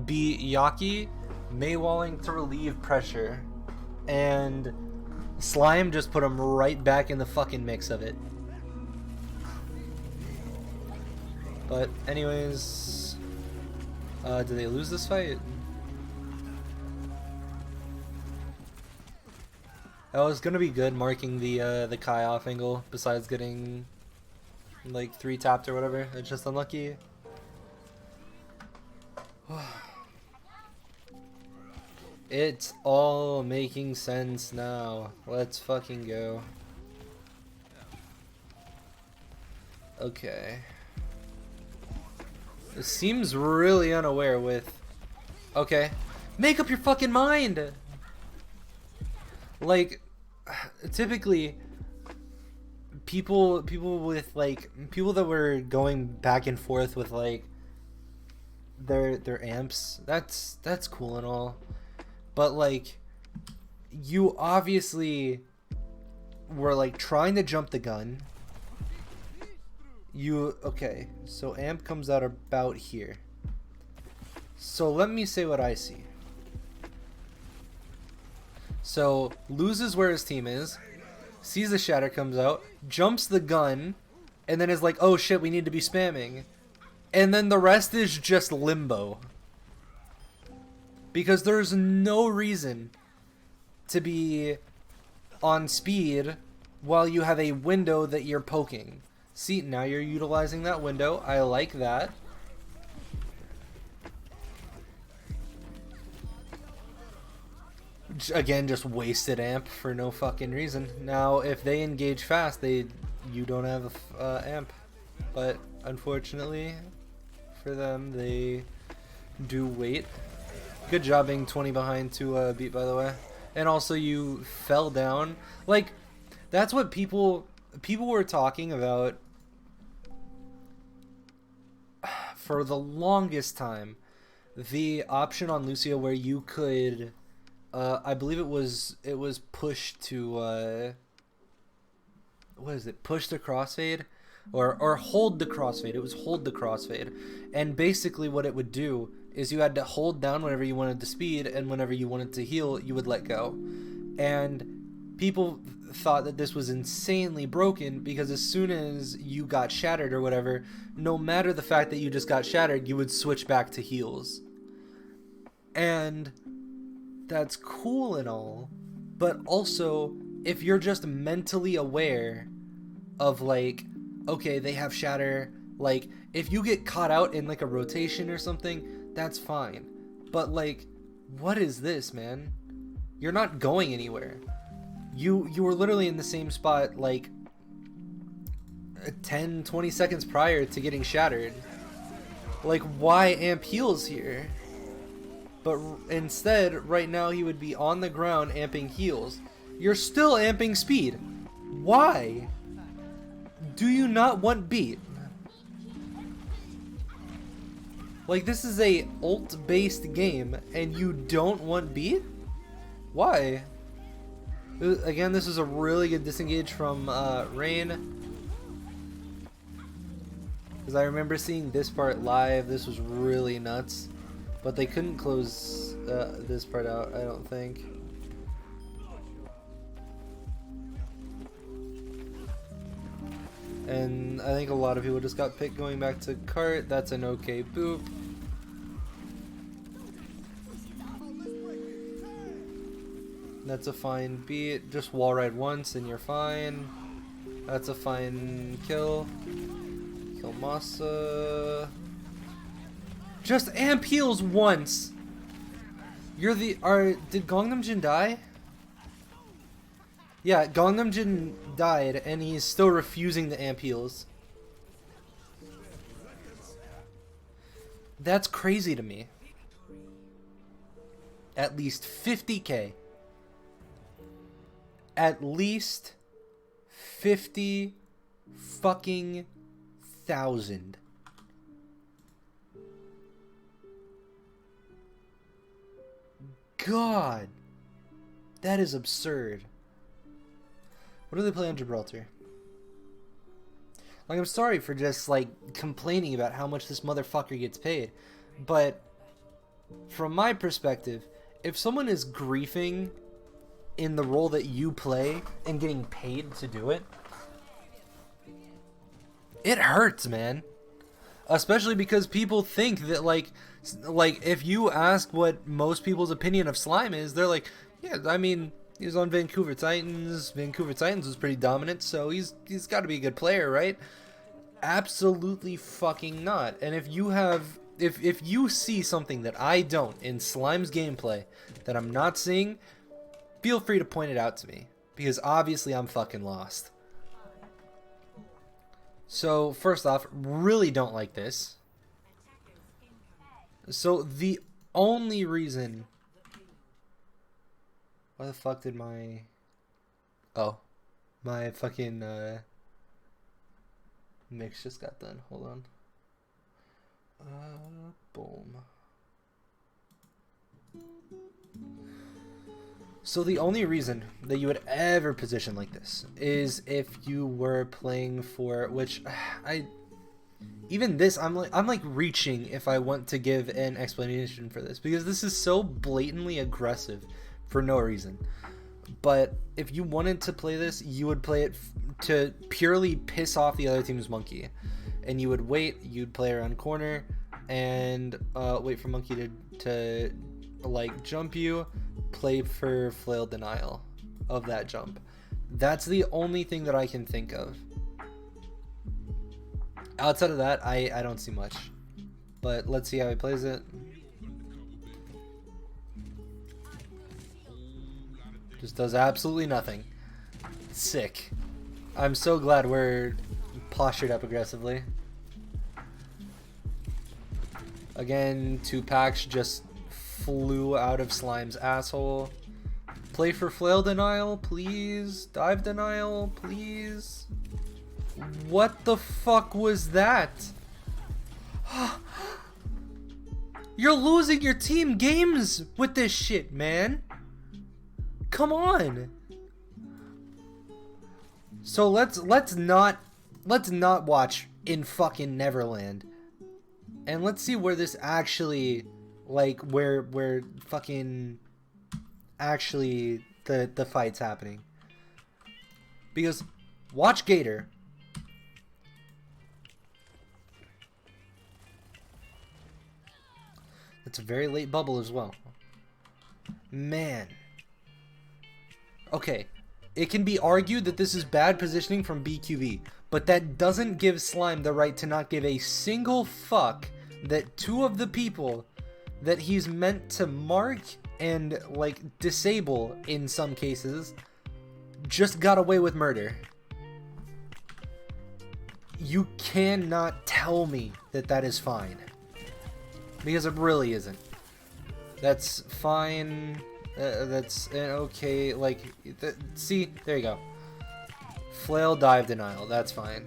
be Yaki Maywalling to relieve pressure, and Slime just put him right back in the fucking mix of it. But anyways, did they lose this fight? That was gonna be good, marking the Kai off angle, besides getting like 3 tapped or whatever. It's just unlucky. It's all making sense now. Let's fucking go. Okay. It seems really unaware with... Okay. Make up your fucking mind! Like, typically, people with, like, people that were going back and forth with, like, their amps, that's cool and all. But, like, you obviously were, like, trying to jump the gun. Okay, so amp comes out about here. So let me say what I see. So, loses where his team is, sees the shatter comes out, jumps the gun, and then is like, oh shit, we need to be spamming. And then the rest is just limbo. Because there's no reason to be on speed while you have a window that you're poking. See, now you're utilizing that window. I like that. Again, just wasted amp for no fucking reason. Now, if they engage fast, you don't have a amp. But unfortunately for them, they do wait. Good job being 20 behind to beat, by the way. And also, you fell down. Like, that's what people were talking about for the longest time. The option on Lucio where you could, I believe it was pushed to, what is it? Push the crossfade? Or hold the crossfade. It was hold the crossfade. And basically what it would do is you had to hold down whenever you wanted to speed, and whenever you wanted to heal, you would let go. And people thought that this was insanely broken, because as soon as you got shattered or whatever, no matter the fact that you just got shattered, you would switch back to heals. And that's cool and all, but also, if you're just mentally aware of like, okay, they have shatter. Like, if you get caught out in like a rotation or something, that's fine. But like, what is this, man? You're not going anywhere. You were literally in the same spot like 10, 20 seconds prior to getting shattered. Like, why amp heals here? But instead, right now he would be on the ground amping heals. You're still amping speed. Why? Do you not want beat? Like, this is a ult-based game, and you don't want beat? Why? Again, this is a really good disengage from Rain. Because I remember seeing this part live. This was really nuts. But they couldn't close this part out, I don't think. And I think a lot of people just got picked going back to cart. That's an okay boop. That's a fine beat. Just wall ride once and you're fine. That's a fine kill. Kill Masa. Just amp heals once. You're the did Gangnam Jin die? Yeah, Gangnam Jin died and he's still refusing the amp heals. That's crazy to me. At least 50k. At least 50 fucking thousand. God, that is absurd. What do they play on Gibraltar? Like, I'm sorry for just like complaining about how much this motherfucker gets paid, but from my perspective, if someone is griefing in the role that you play and getting paid to do it, it hurts, man. Especially because people think that like if you ask what most people's opinion of Slime is, they're like, yeah, I mean, he was on Vancouver Titans. Vancouver Titans was pretty dominant, so he's got to be a good player, right? Absolutely fucking not. And if you have if you see something that I don't in Slime's gameplay that I'm not seeing, feel free to point it out to me, because obviously I'm fucking lost. So, first off, really don't like this. So, the only reason... Why the fuck did my... Oh. My fucking, mix just got done. Hold on. Boom. So the only reason that you would ever position like this is if you were playing for, which even this, I'm like reaching if I want to give an explanation for this, because this is so blatantly aggressive for no reason. But if you wanted to play this, you would play it to purely piss off the other team's monkey, and you would wait, you'd play around corner and wait for monkey to like jump you, play for flail denial of that jump. That's the only thing that I can think of. Outside of that, I don't see much. But let's see how he plays it. Just does absolutely nothing. Sick. I'm so glad we're postured up aggressively. Again, 2 packs just flew out of Slime's asshole. Play for flail denial, please. Dive denial, please. What the fuck was that? You're losing your team games with this shit, man. Come on. So let's not watch in fucking Neverland. And let's see where this actually, like, where fucking actually the fight's happening. Because watch Gator. It's a very late bubble as well. Man. Okay. it can be argued that this is bad positioning from BQB, but that doesn't give Slime the right to not give a single fuck that two of the people that he's meant to mark and like disable in some cases just got away with murder. You cannot tell me that that is fine, because it really isn't. That's fine. That's okay. Like, see, there you go. Flail dive denial. That's fine.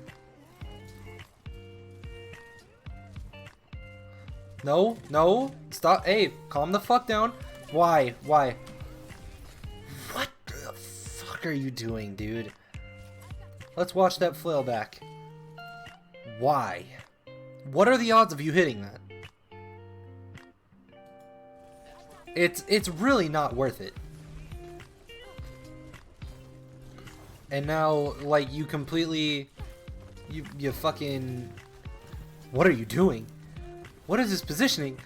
No, no, stop. Hey, calm the fuck down. Why? Why? What the fuck are you doing, dude? Let's watch that flail back. Why? What are the odds of you hitting that? It's really not worth it. And now, like, you completely... You fucking... What are you doing? What is his positioning?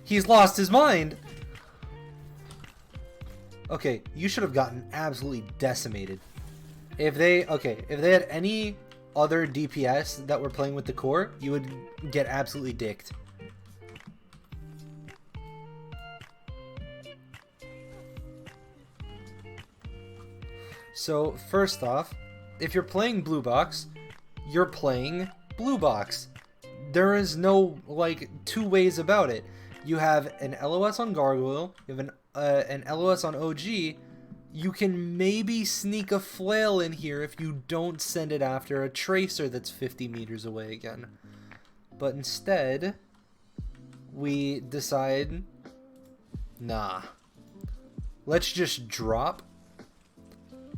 He's lost his mind! Okay, you should have gotten absolutely decimated. If they had any other DPS that were playing with the core, you would get absolutely dicked. So, first off, if you're playing blue box, you're playing blue box. There is no, like, two ways about it. You have an LOS on Gargoyle, you have an LOS on OG, you can maybe sneak a flail in here if you don't send it after a tracer that's 50 meters away again. But instead, we decide, nah. Let's just drop,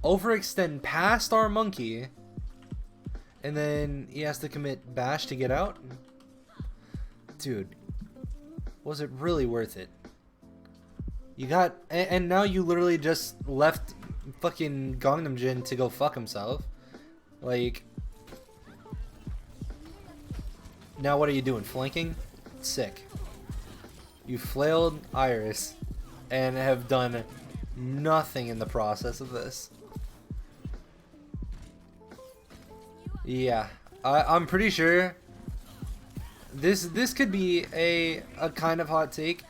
overextend past our monkey, and then he has to commit bash to get out? Dude, was it really worth it? You got, and now you literally just left fucking Gangnam Jin to go fuck himself. Like, now what are you doing? Flanking? Sick. You flailed Iris and have done nothing in the process of this. Yeah, I'm pretty sure this could be a kind of hot take,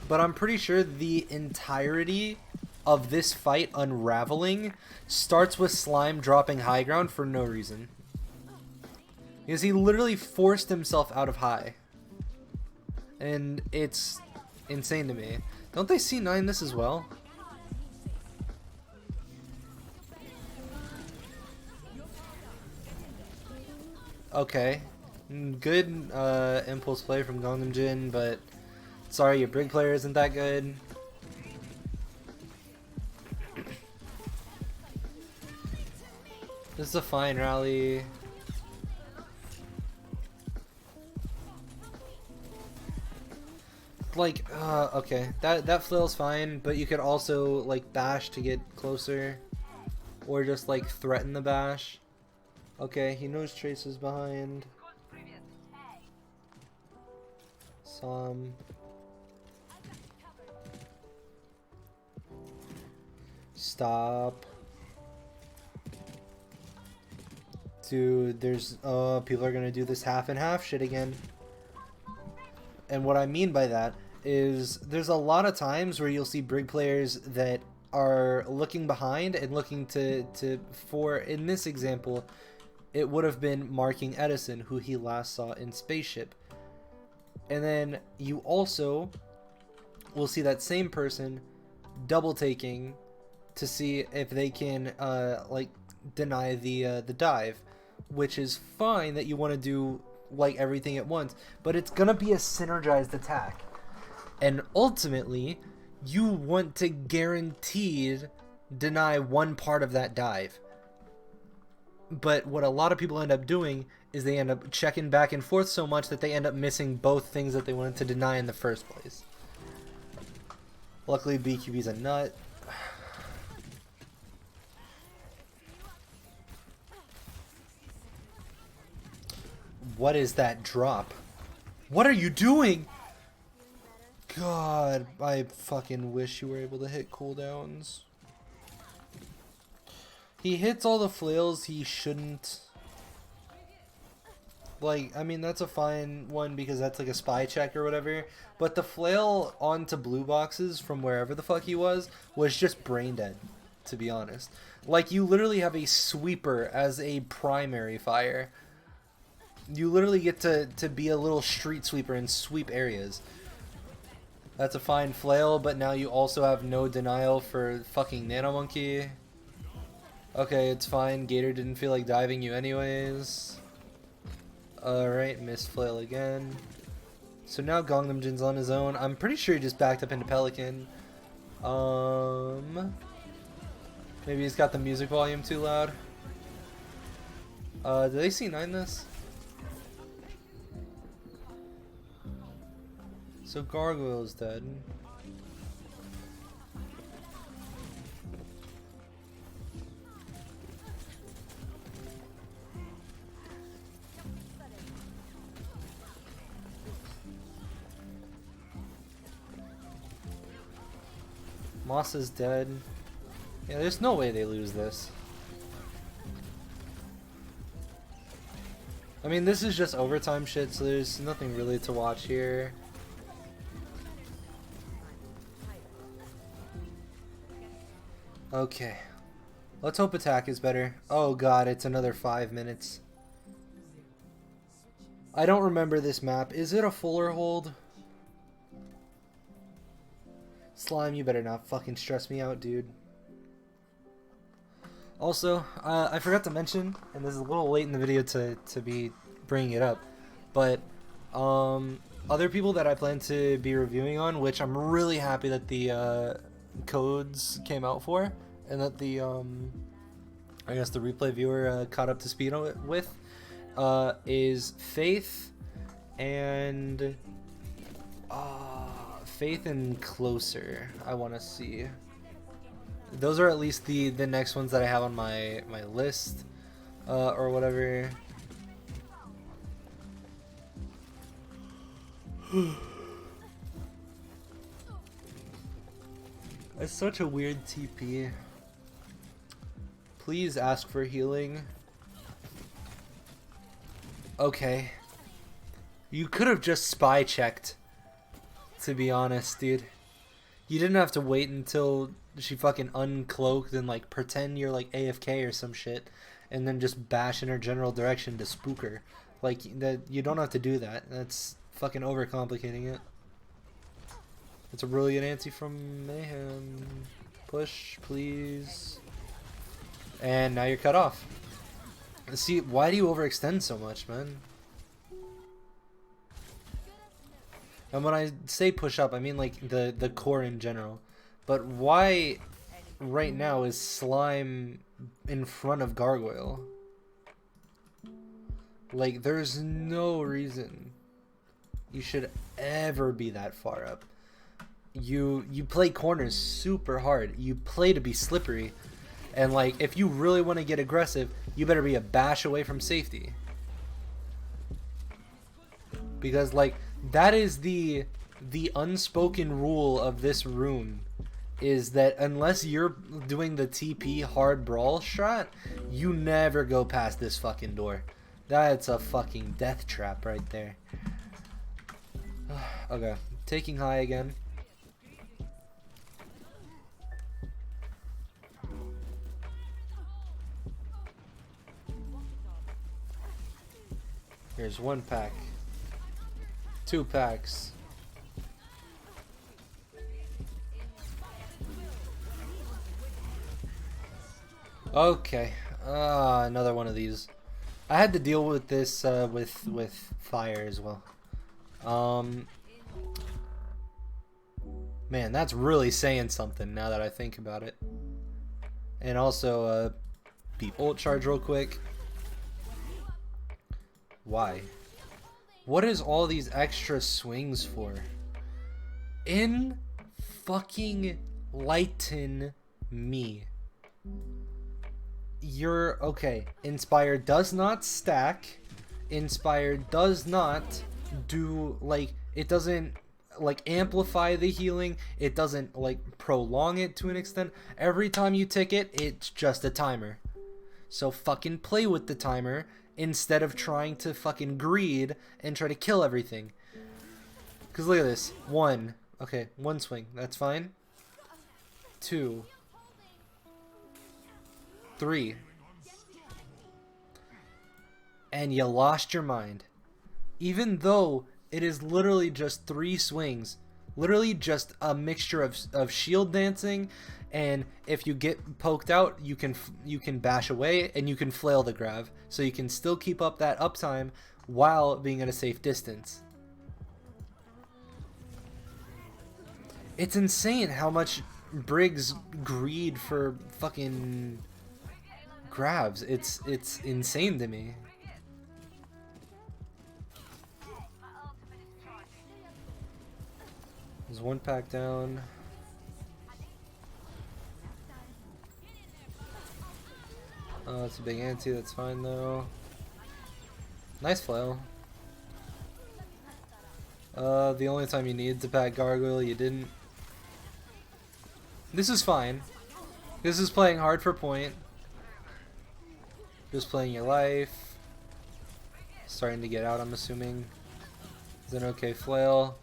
but I'm pretty sure the entirety of this fight unraveling starts with Slime dropping high ground for no reason. Because he literally forced himself out of high. And it's insane to me. Don't they C9 this as well? Okay. Good impulse play from Gangnam Jin, but sorry, your Brig player isn't that good. This is a fine rally. Like, okay, that flail's fine, but you could also like bash to get closer, or just like threaten the bash. Okay, he knows Tracer's behind. Some. Stop. Dude, there's people are gonna do this half and half shit again. And what I mean by that is there's a lot of times where you'll see Brig players that are looking behind and looking for, in this example, it would have been marking Edison, who he last saw in Spaceship. And then you also will see that same person double taking to see if they can like deny the dive, which is fine that you want to do like everything at once, but it's gonna be a synergized attack, and ultimately you want to guaranteed deny one part of that dive. But what a lot of people end up doing is they end up checking back and forth so much that they end up missing both things that they wanted to deny in the first place. Luckily BQB's a nut. What is that drop? What are you doing? God, I fucking wish you were able to hit cooldowns. He hits all the flails he shouldn't. Like, I mean, that's a fine one because that's like a spy check or whatever. But the flail onto blue boxes from wherever the fuck he was just brain dead, to be honest. Like, you literally have a sweeper as a primary fire. You literally get to be a little street sweeper and sweep areas. That's a fine flail, but now you also have no denial for fucking Nano Monkey. Okay, it's fine. Gator didn't feel like diving you anyways. Alright, missed flail again. So now Gangnam Jin's on his own. I'm pretty sure he just backed up into Pelican. Maybe he's got the music volume too loud. Did they C9 this? So Gargoyle's dead. Moss is dead. Yeah, there's no way they lose this. I mean, this is just overtime shit, so there's nothing really to watch here. Okay. Let's hope attack is better. Oh god, it's another 5 minutes. I don't remember this map. Is it a fuller hold? Slime, you better not fucking stress me out, dude. Also, I forgot to mention, and this is a little late in the video to be bringing it up, but other people that I plan to be reviewing on, which I'm really happy that the codes came out for, and that the I guess the replay viewer caught up to speed with, is Faith and Faith and Closer. I want to see. Those are at least the next ones that I have on my list, or whatever. It's such a weird TP. Please ask for healing. Okay. You could have just spy checked, to be honest, dude. You didn't have to wait until she fucking uncloaked and like pretend you're like AFK or some shit, and then just bash in her general direction to spook her. Like, that, you don't have to do that. That's fucking overcomplicating it. It's a brilliant anti from Mayhem. Push, please. And now you're cut off. See, why do you overextend so much, man? And when I say push up, I mean like the core in general. But why right now is Slime in front of Gargoyle? Like, there's no reason you should ever be that far up. You play corners super hard. You play to be slippery. And like, if you really want to get aggressive, you better be a bash away from safety. Because like, that is the unspoken rule of this room, is that unless you're doing the TP hard brawl shot, you never go past this fucking door. That's a fucking death trap right there. Okay, taking high again. Here's 1 pack. 2 packs. Okay. Another one of these. I had to deal with this with fire as well. Man, that's really saying something now that I think about it. And also, beep ult charge real quick. Why? What is all these extra swings for? In fucking lighten me. You're okay. Inspire does not stack. Inspire does not do, like, it doesn't like amplify the healing. It doesn't like prolong it to an extent. Every time you tick it, it's just a timer. So fucking play with the timer instead of trying to fucking greed and try to kill everything. Because look at this. 1. Okay, 1 swing. That's fine. 2. 3. And you lost your mind. Even though it is literally just 3 swings. Literally just a mixture of shield dancing, and if you get poked out, you can bash away and you can flail the grab, so you can still keep up that uptime while being at a safe distance. It's insane how much Briggs greed for fucking grabs. It's insane to me. There's 1 pack down. Oh, it's a big anti, that's fine though. Nice flail. The only time you needed to pack Gargoyle, you didn't. This is fine. This is playing hard for point. Just playing your life. Starting to get out, I'm assuming. Is an okay flail.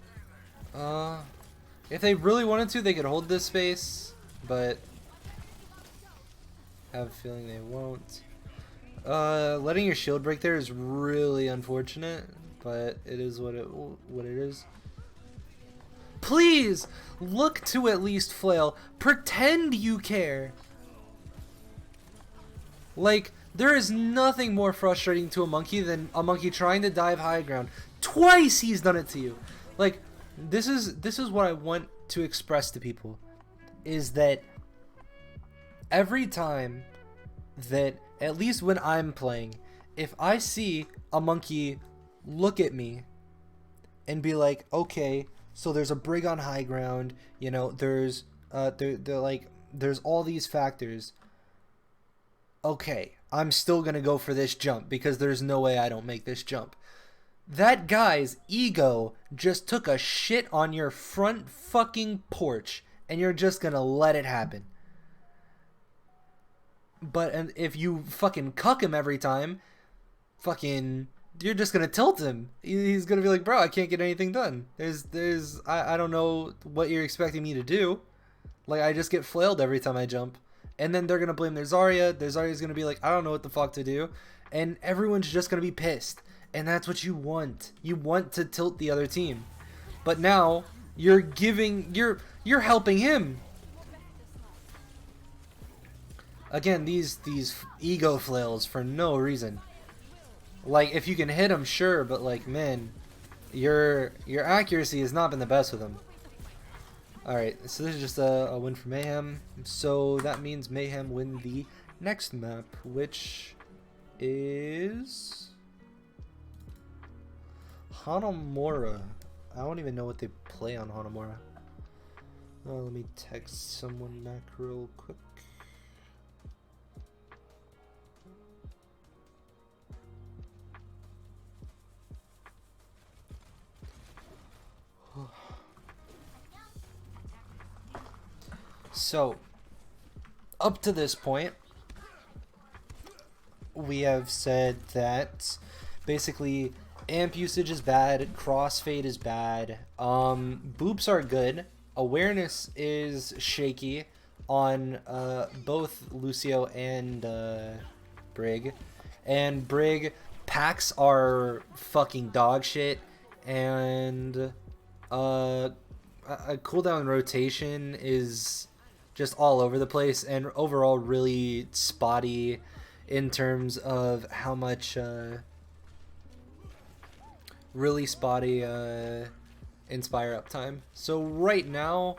If they really wanted to, they could hold this space, but I have a feeling they won't. Letting your shield break there is really unfortunate, but it is what it is. Please look to at least flail. Pretend you care. Like, there is nothing more frustrating to a monkey than a monkey trying to dive high ground. Twice he's done it to you. Like, this is what I want to express to people, is that every time that, at least when I'm playing, if I see a monkey look at me and be like, okay, so there's a Brig on high ground, you know, there's there's all these factors. Okay, I'm still gonna go for this jump because there's no way I don't make this jump. That guy's ego just took a shit on your front fucking porch, and you're just gonna let it happen. But and if you fucking cuck him every time, fucking, you're just gonna tilt him. He's gonna be like, bro, I can't get anything done. I don't know what you're expecting me to do. Like, I just get flailed every time I jump. And then they're gonna blame their Zarya. Their Zarya's gonna be like, I don't know what the fuck to do. And everyone's just gonna be pissed. And that's what you want. You want to tilt the other team. But now you're helping him. Again, these ego flails for no reason. Like, if you can hit him, sure, but like, man, your accuracy has not been the best with him. Alright, so this is just a win for Mayhem. So that means Mayhem win the next map, which is Hanamura. I don't even know what they play on Hanamura. Let me text someone back real quick. So, up to this point, we have said that basically amp usage is bad, crossfade is bad, boops are good, awareness is shaky on both Lucio and Brig, and Brig packs are fucking dog shit, and a cooldown rotation is just all over the place, and overall really spotty in terms of how much really spotty Inspire uptime. So right now,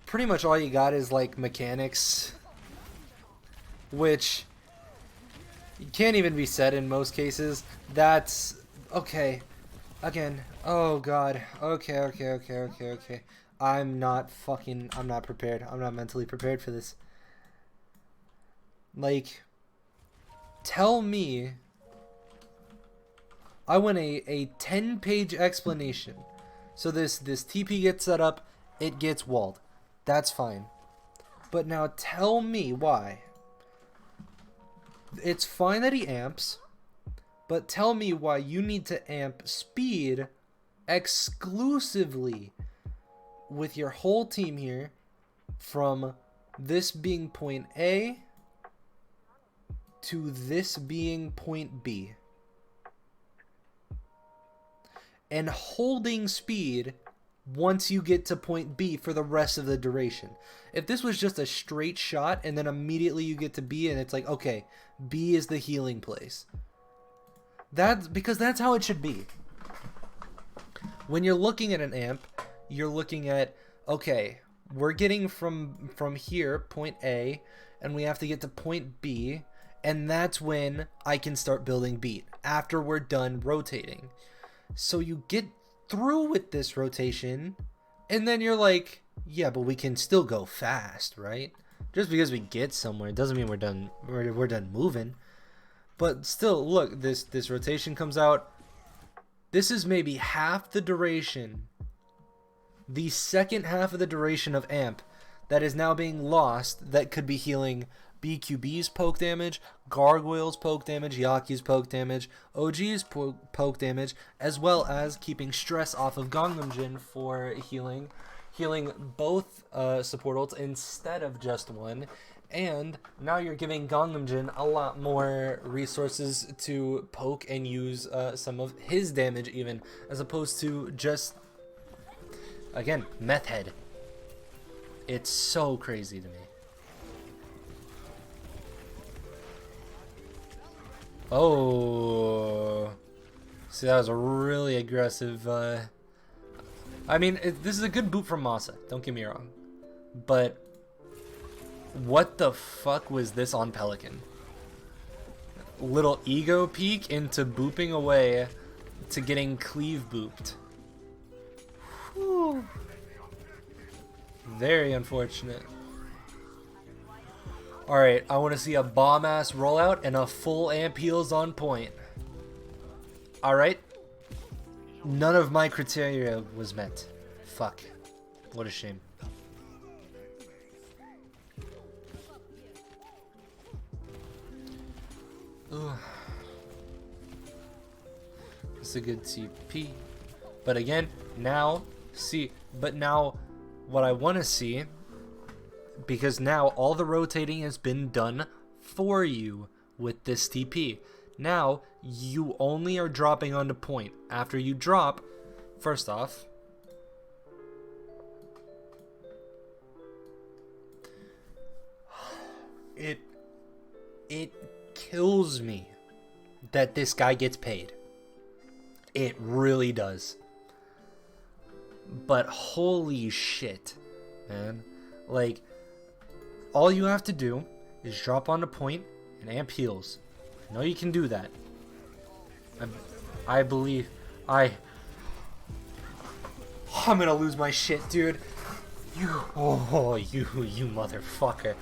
pretty much all you got is like mechanics, which can't even be said in most cases. That's okay. Again, oh god. Okay. I'm not prepared. I'm not mentally prepared for this. Like, tell me I want a 10-page explanation. So this TP gets set up, it gets walled. That's fine. But now tell me why it's fine that he amps, but tell me why you need to amp speed exclusively with your whole team here from this being point A to this being point B. And holding speed once you get to point B for the rest of the duration. If this was just a straight shot and then immediately you get to B and it's like, okay, B is the healing place. That's because that's how it should be. When you're looking at an amp, you're looking at, okay, we're getting from here, point A, and we have to get to point B, and that's when I can start building beat, after we're done rotating. So you get through with this rotation, and then you're like, yeah, but we can still go fast, right? Just because we get somewhere doesn't mean we're done moving. But still, look, this rotation comes out. This is maybe half the duration, the second half of the duration of amp that is now being lost, that could be healing BQB's poke damage, Gargoyle's poke damage, Yaki's poke damage, OG's poke damage, as well as keeping stress off of Gangnam Jin for healing both support ults instead of just one. And now you're giving Gangnam Jin a lot more resources to poke and use some of his damage even, as opposed to just, again, meth head. It's so crazy to me. Oh, see, that was a really aggressive. I mean, this is a good boot from Masa. Don't get me wrong, but what the fuck was this on Pelican? Little ego peek into booping away to getting cleave booped. Whew. Very unfortunate. Alright, I want to see a bomb-ass rollout and a full amp heals on point. Alright. None of my criteria was met. Fuck. What a shame. Ugh. It's a good TP. But again, now, what I want to see, because now all the rotating has been done for you with this TP. Now, you only are dropping onto point. After you drop, first off, it kills me that this guy gets paid. It really does. But holy shit, man. Like, all you have to do is drop onto point and amp heals. I know you can do that. I believe I'm gonna lose my shit, dude. You motherfucker.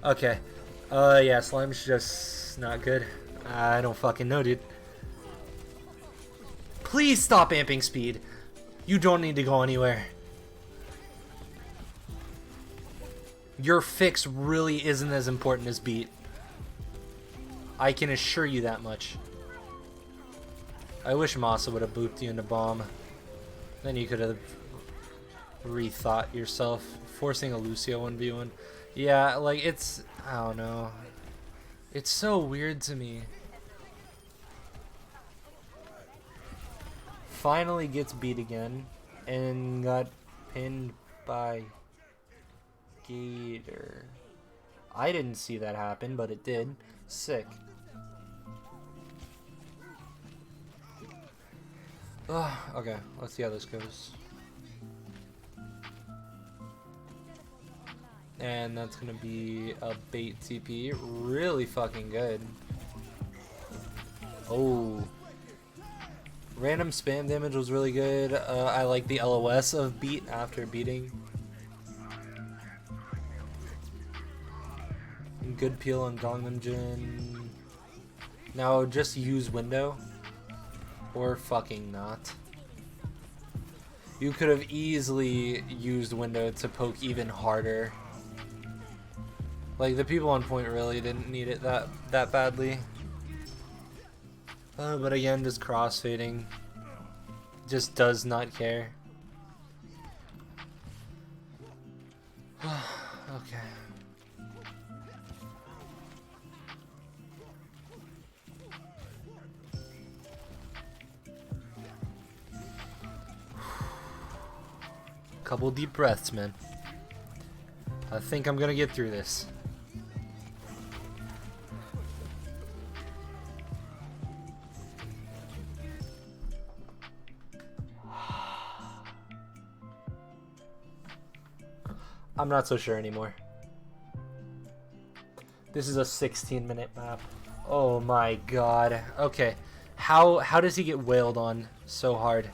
Okay. Yeah, slime's just not good. I don't fucking know, dude. Please stop amping speed. You don't need to go anywhere. Your fix really isn't as important as beat. I can assure you that much. I wish Masa would have booped you into bomb. Then you could have rethought yourself. Forcing a Lucio 1v1. Yeah, like, it's... I don't know. It's so weird to me. Finally gets beat again. And got pinned by Gator. I didn't see that happen, but it did. Sick. Okay, let's see how this goes. And that's gonna be a bait TP. Really fucking good. Oh. Random spam damage was really good. I like the LOS of beat after beating. Good peel on Gangnam Jin. Now just use window. Or fucking not. You could have easily used window to poke even harder. Like, the people on point really didn't need it that badly. But again, just crossfading. Just does not care. Okay. Couple deep breaths, man. I think I'm gonna get through this. I'm not so sure anymore. This is a 16-minute map. Oh my god. Okay. How does he get wailed on so hard?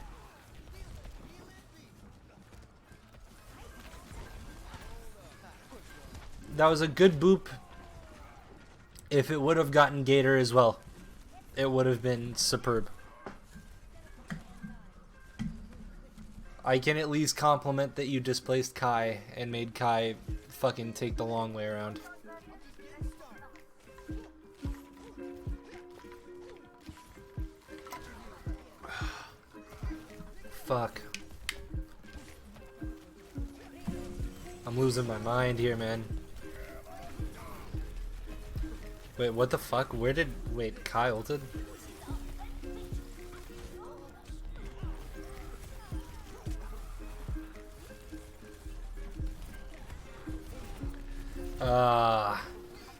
That was a good boop. If it would have gotten Gator as well, it would have been superb. I can at least compliment that you displaced Kai and made Kai fucking take the long way around. Fuck. I'm losing my mind here, man. Wait, what the fuck? Where did... Wait, Kai ulted?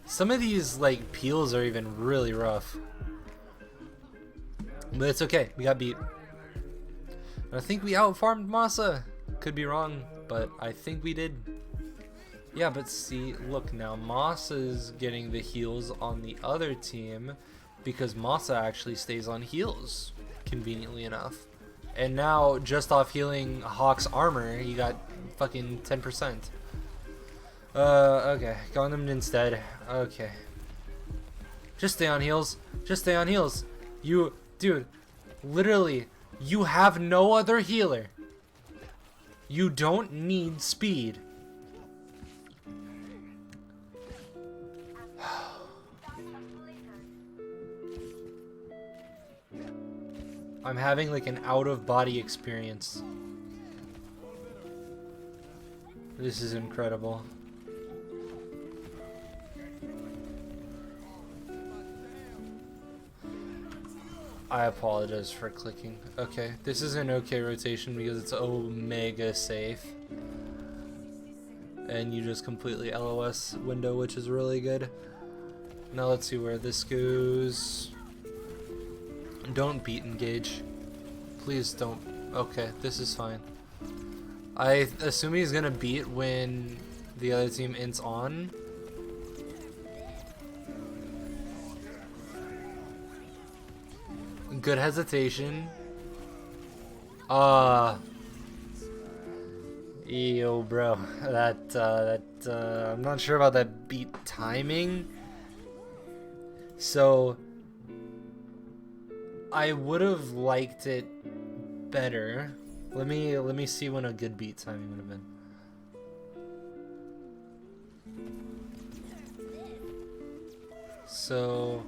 Some of these, like, peels are even really rough. But it's okay. We got beat. And I think we outfarmed Masa. Could be wrong, but I think we did. Yeah, but see, look now, Masa's getting the heals on the other team because Masa actually stays on heals, conveniently enough. And now, just off healing Hawk's armor, he got fucking 10%. Okay, Gundam instead. Okay. Just stay on heals. Just stay on heals. You, dude, literally, you have no other healer. You don't need speed. I'm having like an out-of-body experience. This is incredible. I apologize for clicking. Okay, this is an okay rotation because it's omega safe. And you just completely LOS window, which is really good. Now let's see where this goes. Don't beat engage. Please don't. Okay, this is fine. I assume he's gonna beat when the other team ints on. Good hesitation. Yo, bro. I'm not sure about that beat timing. So I would have liked it better. Let me see when a good beat timing would have been. So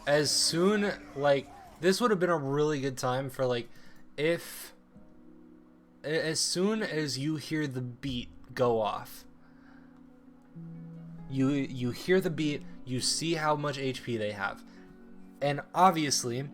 as soon, like, this would have been a really good time for, like, if as soon as you hear the beat go off, you hear the beat, you see how much HP they have, and obviously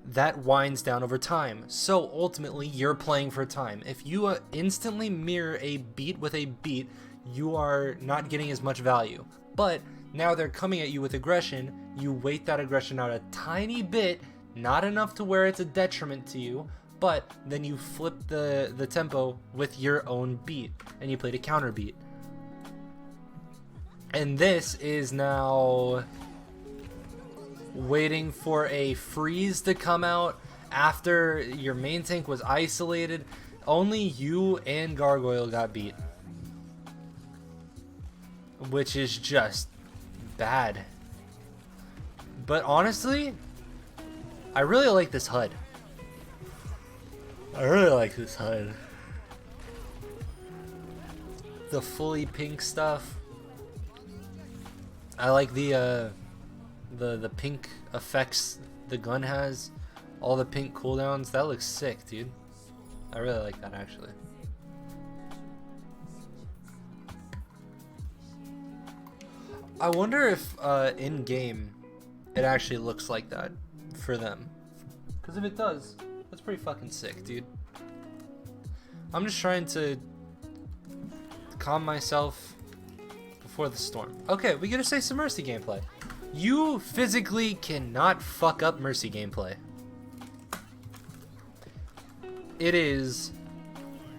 that winds down over time. So ultimately, you're playing for time. If you instantly mirror a beat with a beat, you are not getting as much value. But now they're coming at you with aggression. You wait that aggression out a tiny bit, not enough to where it's a detriment to you, but then you flip the tempo with your own beat, and you played a counter beat. And this is now waiting for a freeze to come out after your main tank was isolated. Only you and Gargoyle got beat, which is just bad. But honestly, I really like this HUD. I really like this HUD. The fully pink stuff. I like the pink effects the gun has, all the pink cooldowns. That looks sick, dude. I really like that actually. I wonder if in game it actually looks like that for them. Because if it does, that's pretty fucking sick, dude. I'm just trying to calm myself before the storm. Okay, we gotta say some Mercy gameplay. You physically cannot fuck up Mercy gameplay. It is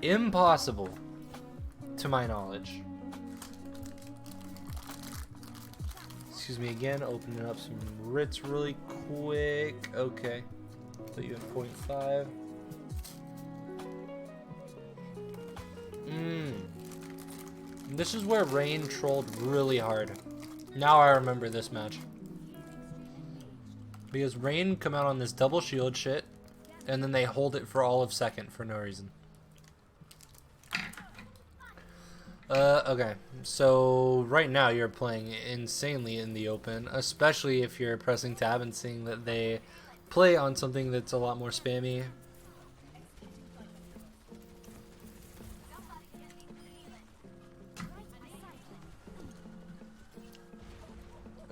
impossible, to my knowledge. Excuse me again, opening up some writs really quick. Okay, put you at 0.5. This is where Rain trolled really hard. Now I remember this match. Because Rain come out on this double shield shit, and then they hold it for all of second for no reason. Okay, so right now you're playing insanely in the open, especially if you're pressing tab and seeing that they play on something that's a lot more spammy.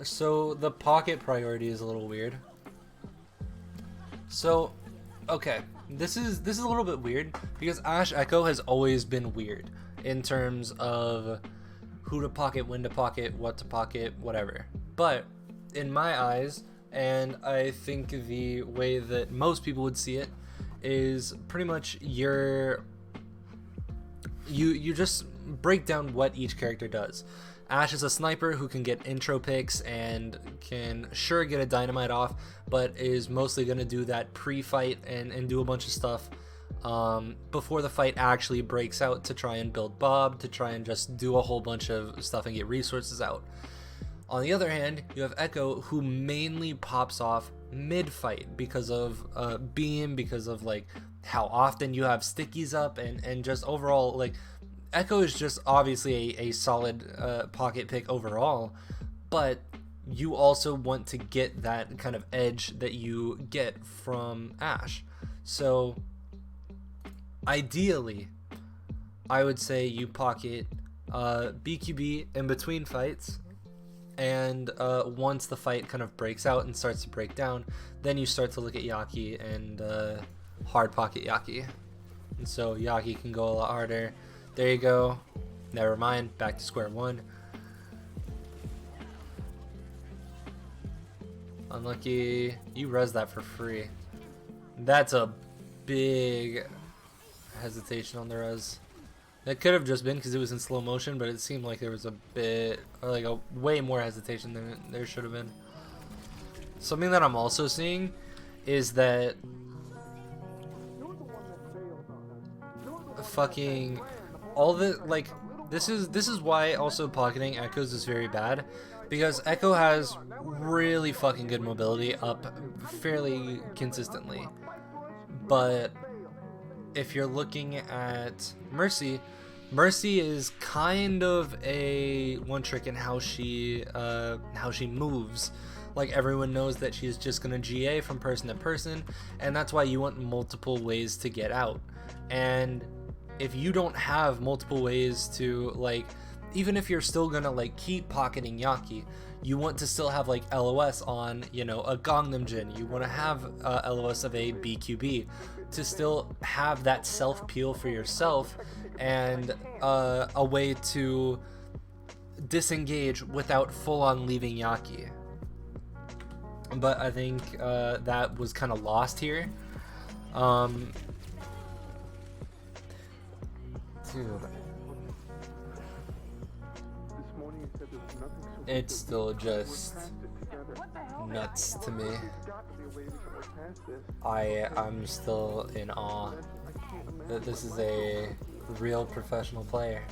So the pocket priority is a little weird. So, okay, this is a little bit weird because Ashe Echo has always been weird in terms of who to pocket, when to pocket, what to pocket, whatever. But in my eyes, and I think the way that most people would see it, is pretty much you just break down what each character does. Ashe is a sniper who can get intro picks and can sure get a dynamite off, but is mostly going to do that pre-fight and do a bunch of stuff before the fight actually breaks out to try and build Bob, to try and just do a whole bunch of stuff and get resources out. On the other hand, you have Echo, who mainly pops off mid-fight because of beam, because of like how often you have stickies up, and just overall, like, Echo is just obviously a solid pocket pick overall, but you also want to get that kind of edge that you get from Ashe. So ideally, I would say you pocket BQB in between fights, and once the fight kind of breaks out and starts to break down, then you start to look at Yaki and hard pocket Yaki. And so Yaki can go a lot harder. There you go. Never mind. Back to square one. Unlucky. You res that for free. That's a big hesitation on the res. That could have just been because it was in slow motion, but it seemed like there was a bit, or like a way more hesitation than there should have been. Something that I'm also seeing is that fucking all the, like, this is why also pocketing Echoes is very bad, because Echo has really fucking good mobility up fairly consistently, but if you're looking at Mercy is kind of a one trick in how she moves. Like, everyone knows that she's just gonna GA from person to person, and that's why you want multiple ways to get out. And if you don't have multiple ways to, like, even if you're still gonna like keep pocketing Yaki, you want to still have like LOS on, you know, a Gangnam Jin. You want to have LOS of a BQB to still have that self peel for yourself, and a way to disengage without full on leaving Yaki. But I think that was kind of lost here. Dude. It's still just nuts to me. I'm still in awe that this is a real professional player.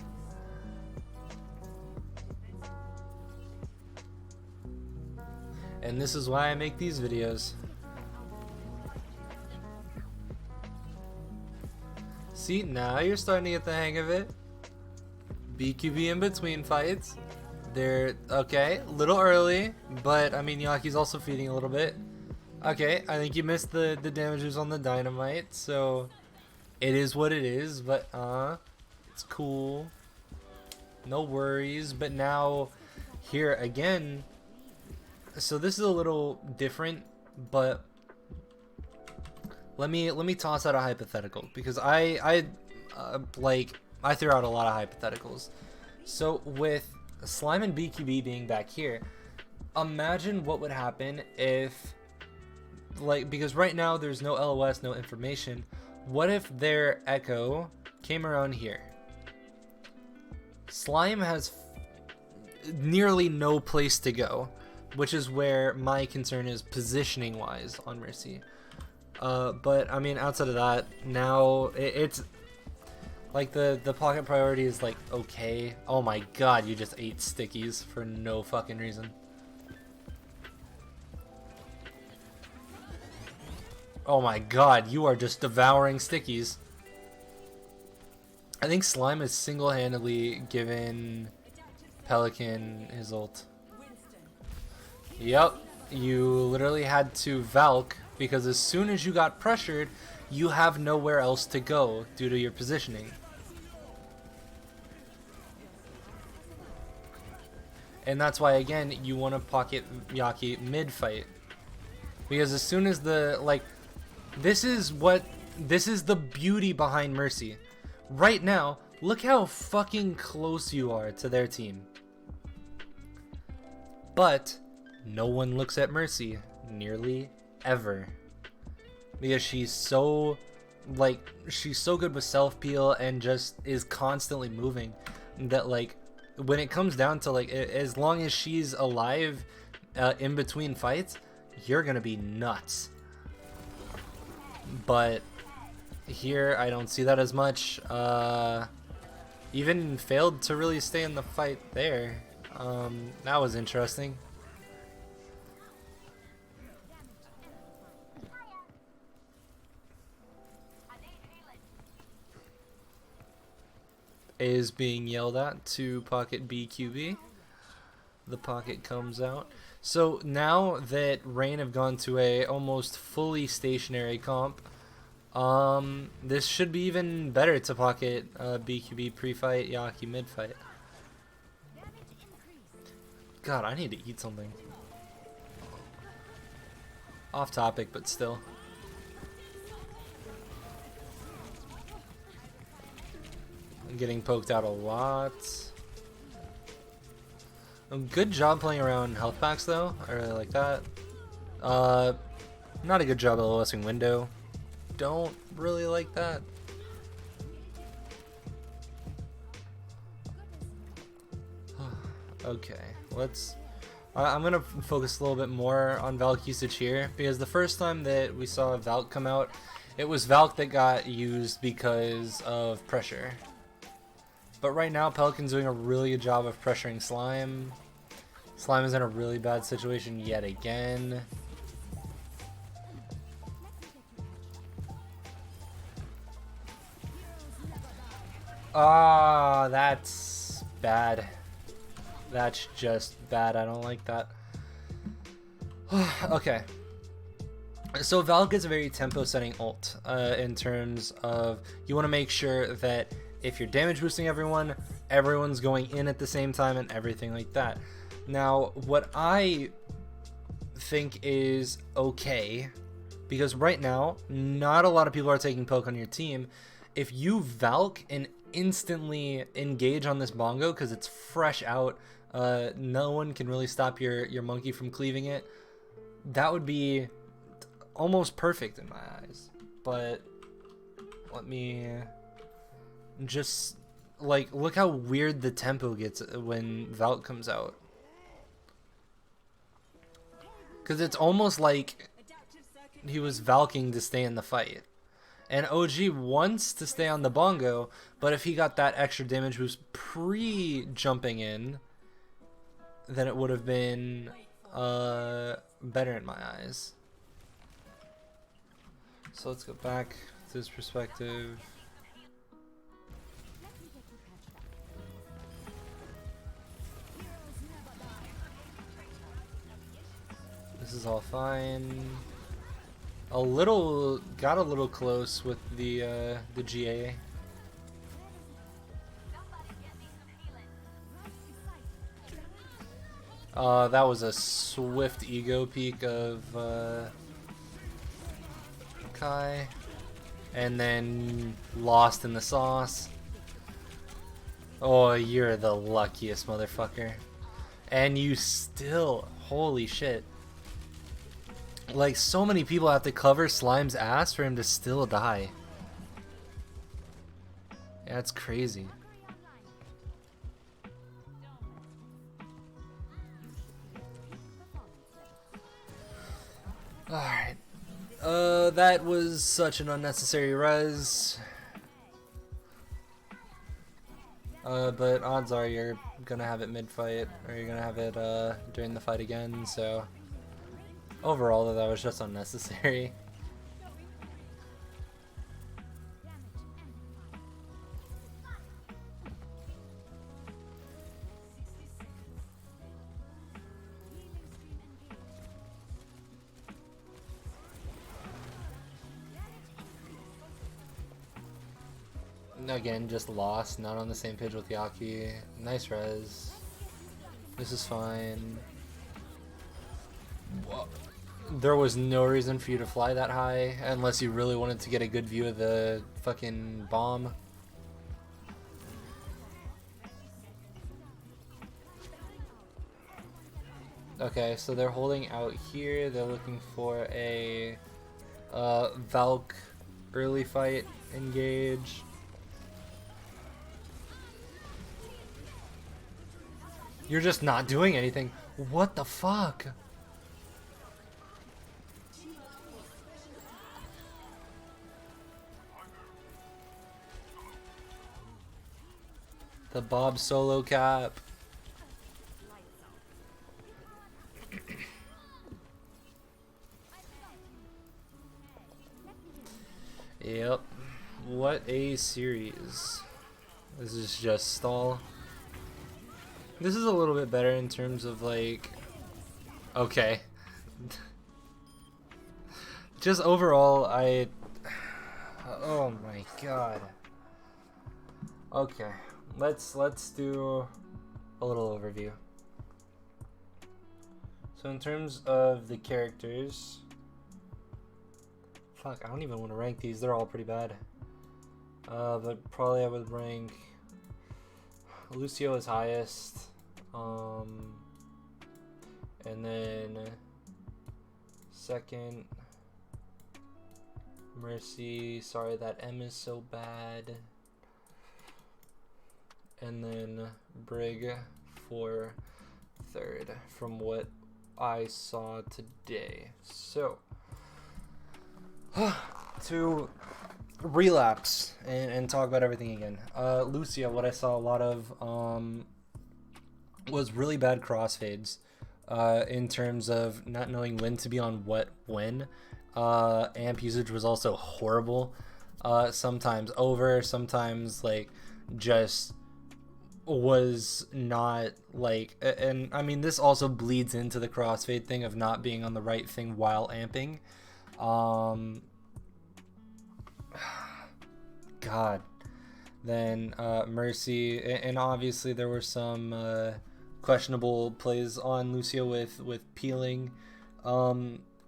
And this is why I make these videos. See, now you're starting to get the hang of it. BQB in between fights. They're okay, a little early, but I mean Yaki's also feeding a little bit. Okay, I think you missed the damages on the dynamite, so it is what it is, but it's cool. No worries, but now here again, so this is a little different, but let me toss out a hypothetical because I threw out a lot of hypotheticals. So with Slime and BQB being back here, imagine what would happen if, like, because right now there's no LOS, no information. What if their Echo came around here? Slime has nearly no place to go, which is where my concern is positioning wise on Mercy. But I mean, outside of that, now it's like the pocket priority is like okay. Oh my god, you just ate stickies for no fucking reason. Oh my god, you are just devouring stickies. I think Slime has single-handedly given Pelican his ult. Yep, you literally had to Valk because as soon as you got pressured, you have nowhere else to go due to your positioning. And that's why, again, you want to pocket Yaki mid-fight. Because as soon as this is the beauty behind Mercy. Right now, look how fucking close you are to their team. But no one looks at Mercy nearly ever. Because she's so good with self-peel and just is constantly moving that when it comes down to as long as she's alive in between fights, you're gonna be nuts. But here I don't see that as much. Even failed to really stay in the fight there. That was interesting. Is being yelled at to pocket BQB. The pocket comes out. So now that Rain have gone to a almost fully stationary comp, this should be even better to pocket BQB pre-fight, Yaki mid-fight. God, I need to eat something. Off topic, but still. I'm getting poked out a lot. Good job playing around health packs though. I really like that. Not a good job LOSing window. Don't really like that. Okay, I'm gonna focus a little bit more on Valk usage here because the first time that we saw Valk come out, it was Valk that got used because of pressure. But right now, Pelican's doing a really good job of pressuring Slime. Slime is in a really bad situation yet again. Ah, that's bad. That's just bad. I don't like that. Okay. So Valk is a very tempo setting ult in terms of you want to make sure that if you're damage boosting everyone, everyone's going in at the same time and everything like that. Now, what I think is okay, because right now, not a lot of people are taking poke on your team. If you Valk and instantly engage on this bongo because it's fresh out, no one can really stop your monkey from cleaving it. That would be almost perfect in my eyes. But let me just look how weird the tempo gets when Valk comes out. Because it's almost like he was Valking to stay in the fight. And OG wants to stay on the bongo, but if he got that extra damage boost pre-jumping in, then it would have been better in my eyes. So let's go back to his perspective. This is all fine. Got a little close with the GA. That was a swift ego peek of Kai, and then lost in the sauce. Oh, you're the luckiest motherfucker. And you still, holy shit. Like, so many people have to cover Slime's ass for him to still die. Yeah, that's crazy. Alright. That was such an unnecessary res. But odds are you're gonna have it mid-fight, or you're gonna have it, during the fight again, so... Overall, though, that was just unnecessary. Again, just lost, not on the same page with Yaki. Nice res. This is fine. Whoa. There was no reason for you to fly that high unless you really wanted to get a good view of the fucking bomb. Okay, so they're holding out here. They're looking for a Valk early fight engage. You're just not doing anything. What the fuck? The Bob solo cap. Yep. What a series. This is just stall. This is a little bit better in terms of like... Okay. Just overall, oh my god. Okay. Let's do a little overview. So in terms of the characters... Fuck, I don't even want to rank these. They're all pretty bad. But probably I would rank... Lucio is highest, and then second, Mercy. Sorry that M is so bad, and then Brig for third, from what I saw today. So to relapse and talk about everything again. Lucia, what I saw a lot of was really bad crossfades in terms of not knowing when to be on what when. Amp usage was also horrible. Sometimes over, sometimes like just was not like, and I mean this also bleeds into the crossfade thing of not being on the right thing while amping. God. Then Mercy, and obviously there were some questionable plays on Lucio with peeling.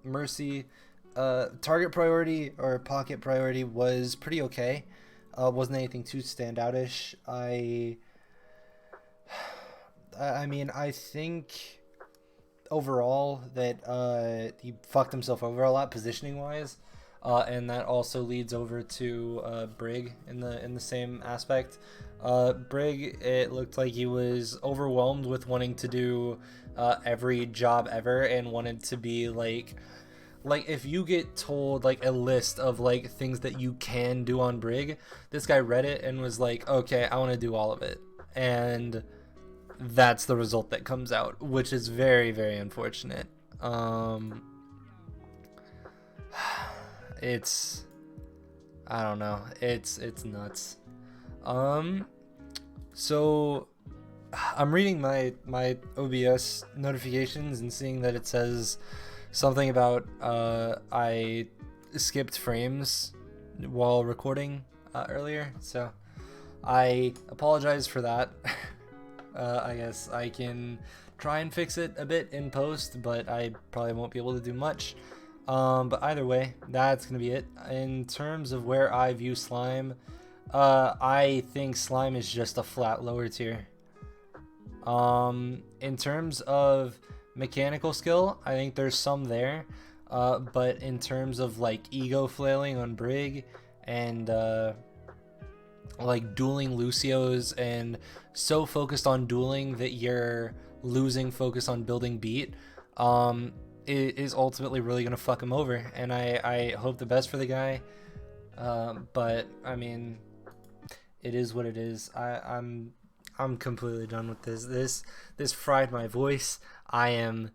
Mercy, target priority or pocket priority was pretty okay. Wasn't anything too standoutish. I mean, I think overall that he fucked himself over a lot positioning wise. And that also leads over to Brig in the same aspect. Brig, it looked like he was overwhelmed with wanting to do every job ever and wanted to be like if you get told like a list of like things that you can do on Brig, this guy read it and was like, okay, I want to do all of it, and that's the result that comes out, which is very, very unfortunate. It's, I don't know, it's nuts. So I'm reading my OBS notifications and seeing that it says something about I skipped frames while recording earlier, so I apologize for that. I guess I can try and fix it a bit in post, but I probably won't be able to do much. But either way, that's gonna be it. In terms of where I view slime, I think slime is just a flat lower tier. In terms of mechanical skill, I think there's some there, but in terms of like ego flailing on Brig and like dueling Lucios and so focused on dueling that you're losing focus on building beat, it is ultimately really gonna fuck him over. And I hope the best for the guy, but I mean, it is what it is. I'm completely done with this. This fried my voice. I am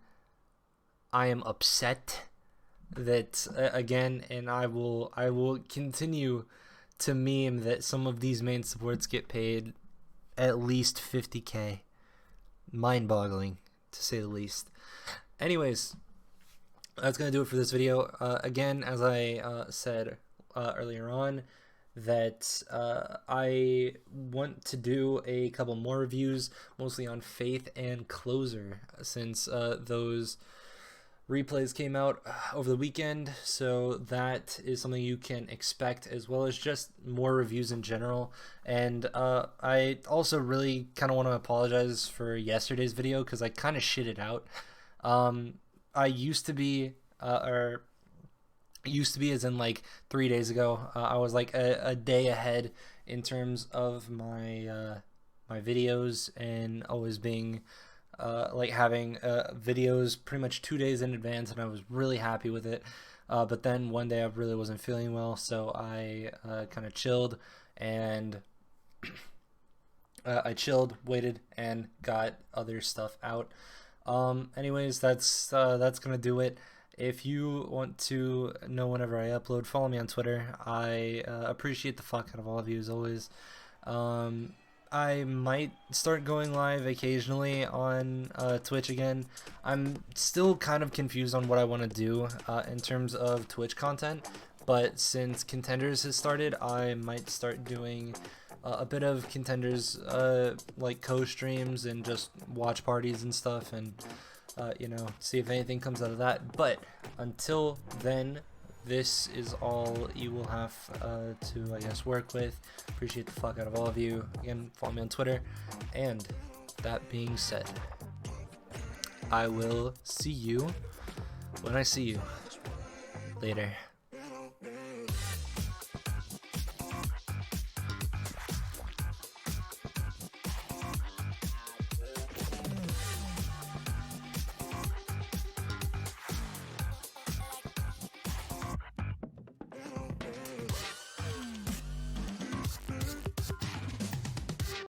upset that again, and I will continue to meme that some of these main supports get paid at least 50k. Mind-boggling, to say the least. Anyways, that's gonna do it for this video. Again, as I said earlier on, that I want to do a couple more reviews, mostly on Faith and Closer, since those replays came out over the weekend. So that is something you can expect, as well as just more reviews in general. And I also really kind of want to apologize for yesterday's video, because I kind of shit it out. I used to be as in like 3 days ago, I was like a day ahead in terms of my my videos, and always being like having videos pretty much 2 days in advance, and I was really happy with it. But then one day I really wasn't feeling well, so I kind of chilled, and waited, and got other stuff out. Anyways, that's gonna do it. If you want to know whenever I upload, follow me on Twitter. I appreciate the fuck out of all of you, as always. I might start going live occasionally on Twitch again. I'm still kind of confused on what I want to do in terms of Twitch content, but since Contenders has started, I might start doing a bit of Contenders like co-streams and just watch parties and stuff, and you know, see if anything comes out of that. But until then, this is all you will have to, I guess, work with. Appreciate the fuck out of all of you. Again, follow me on Twitter. And that being said, I will see you when I see you. Later.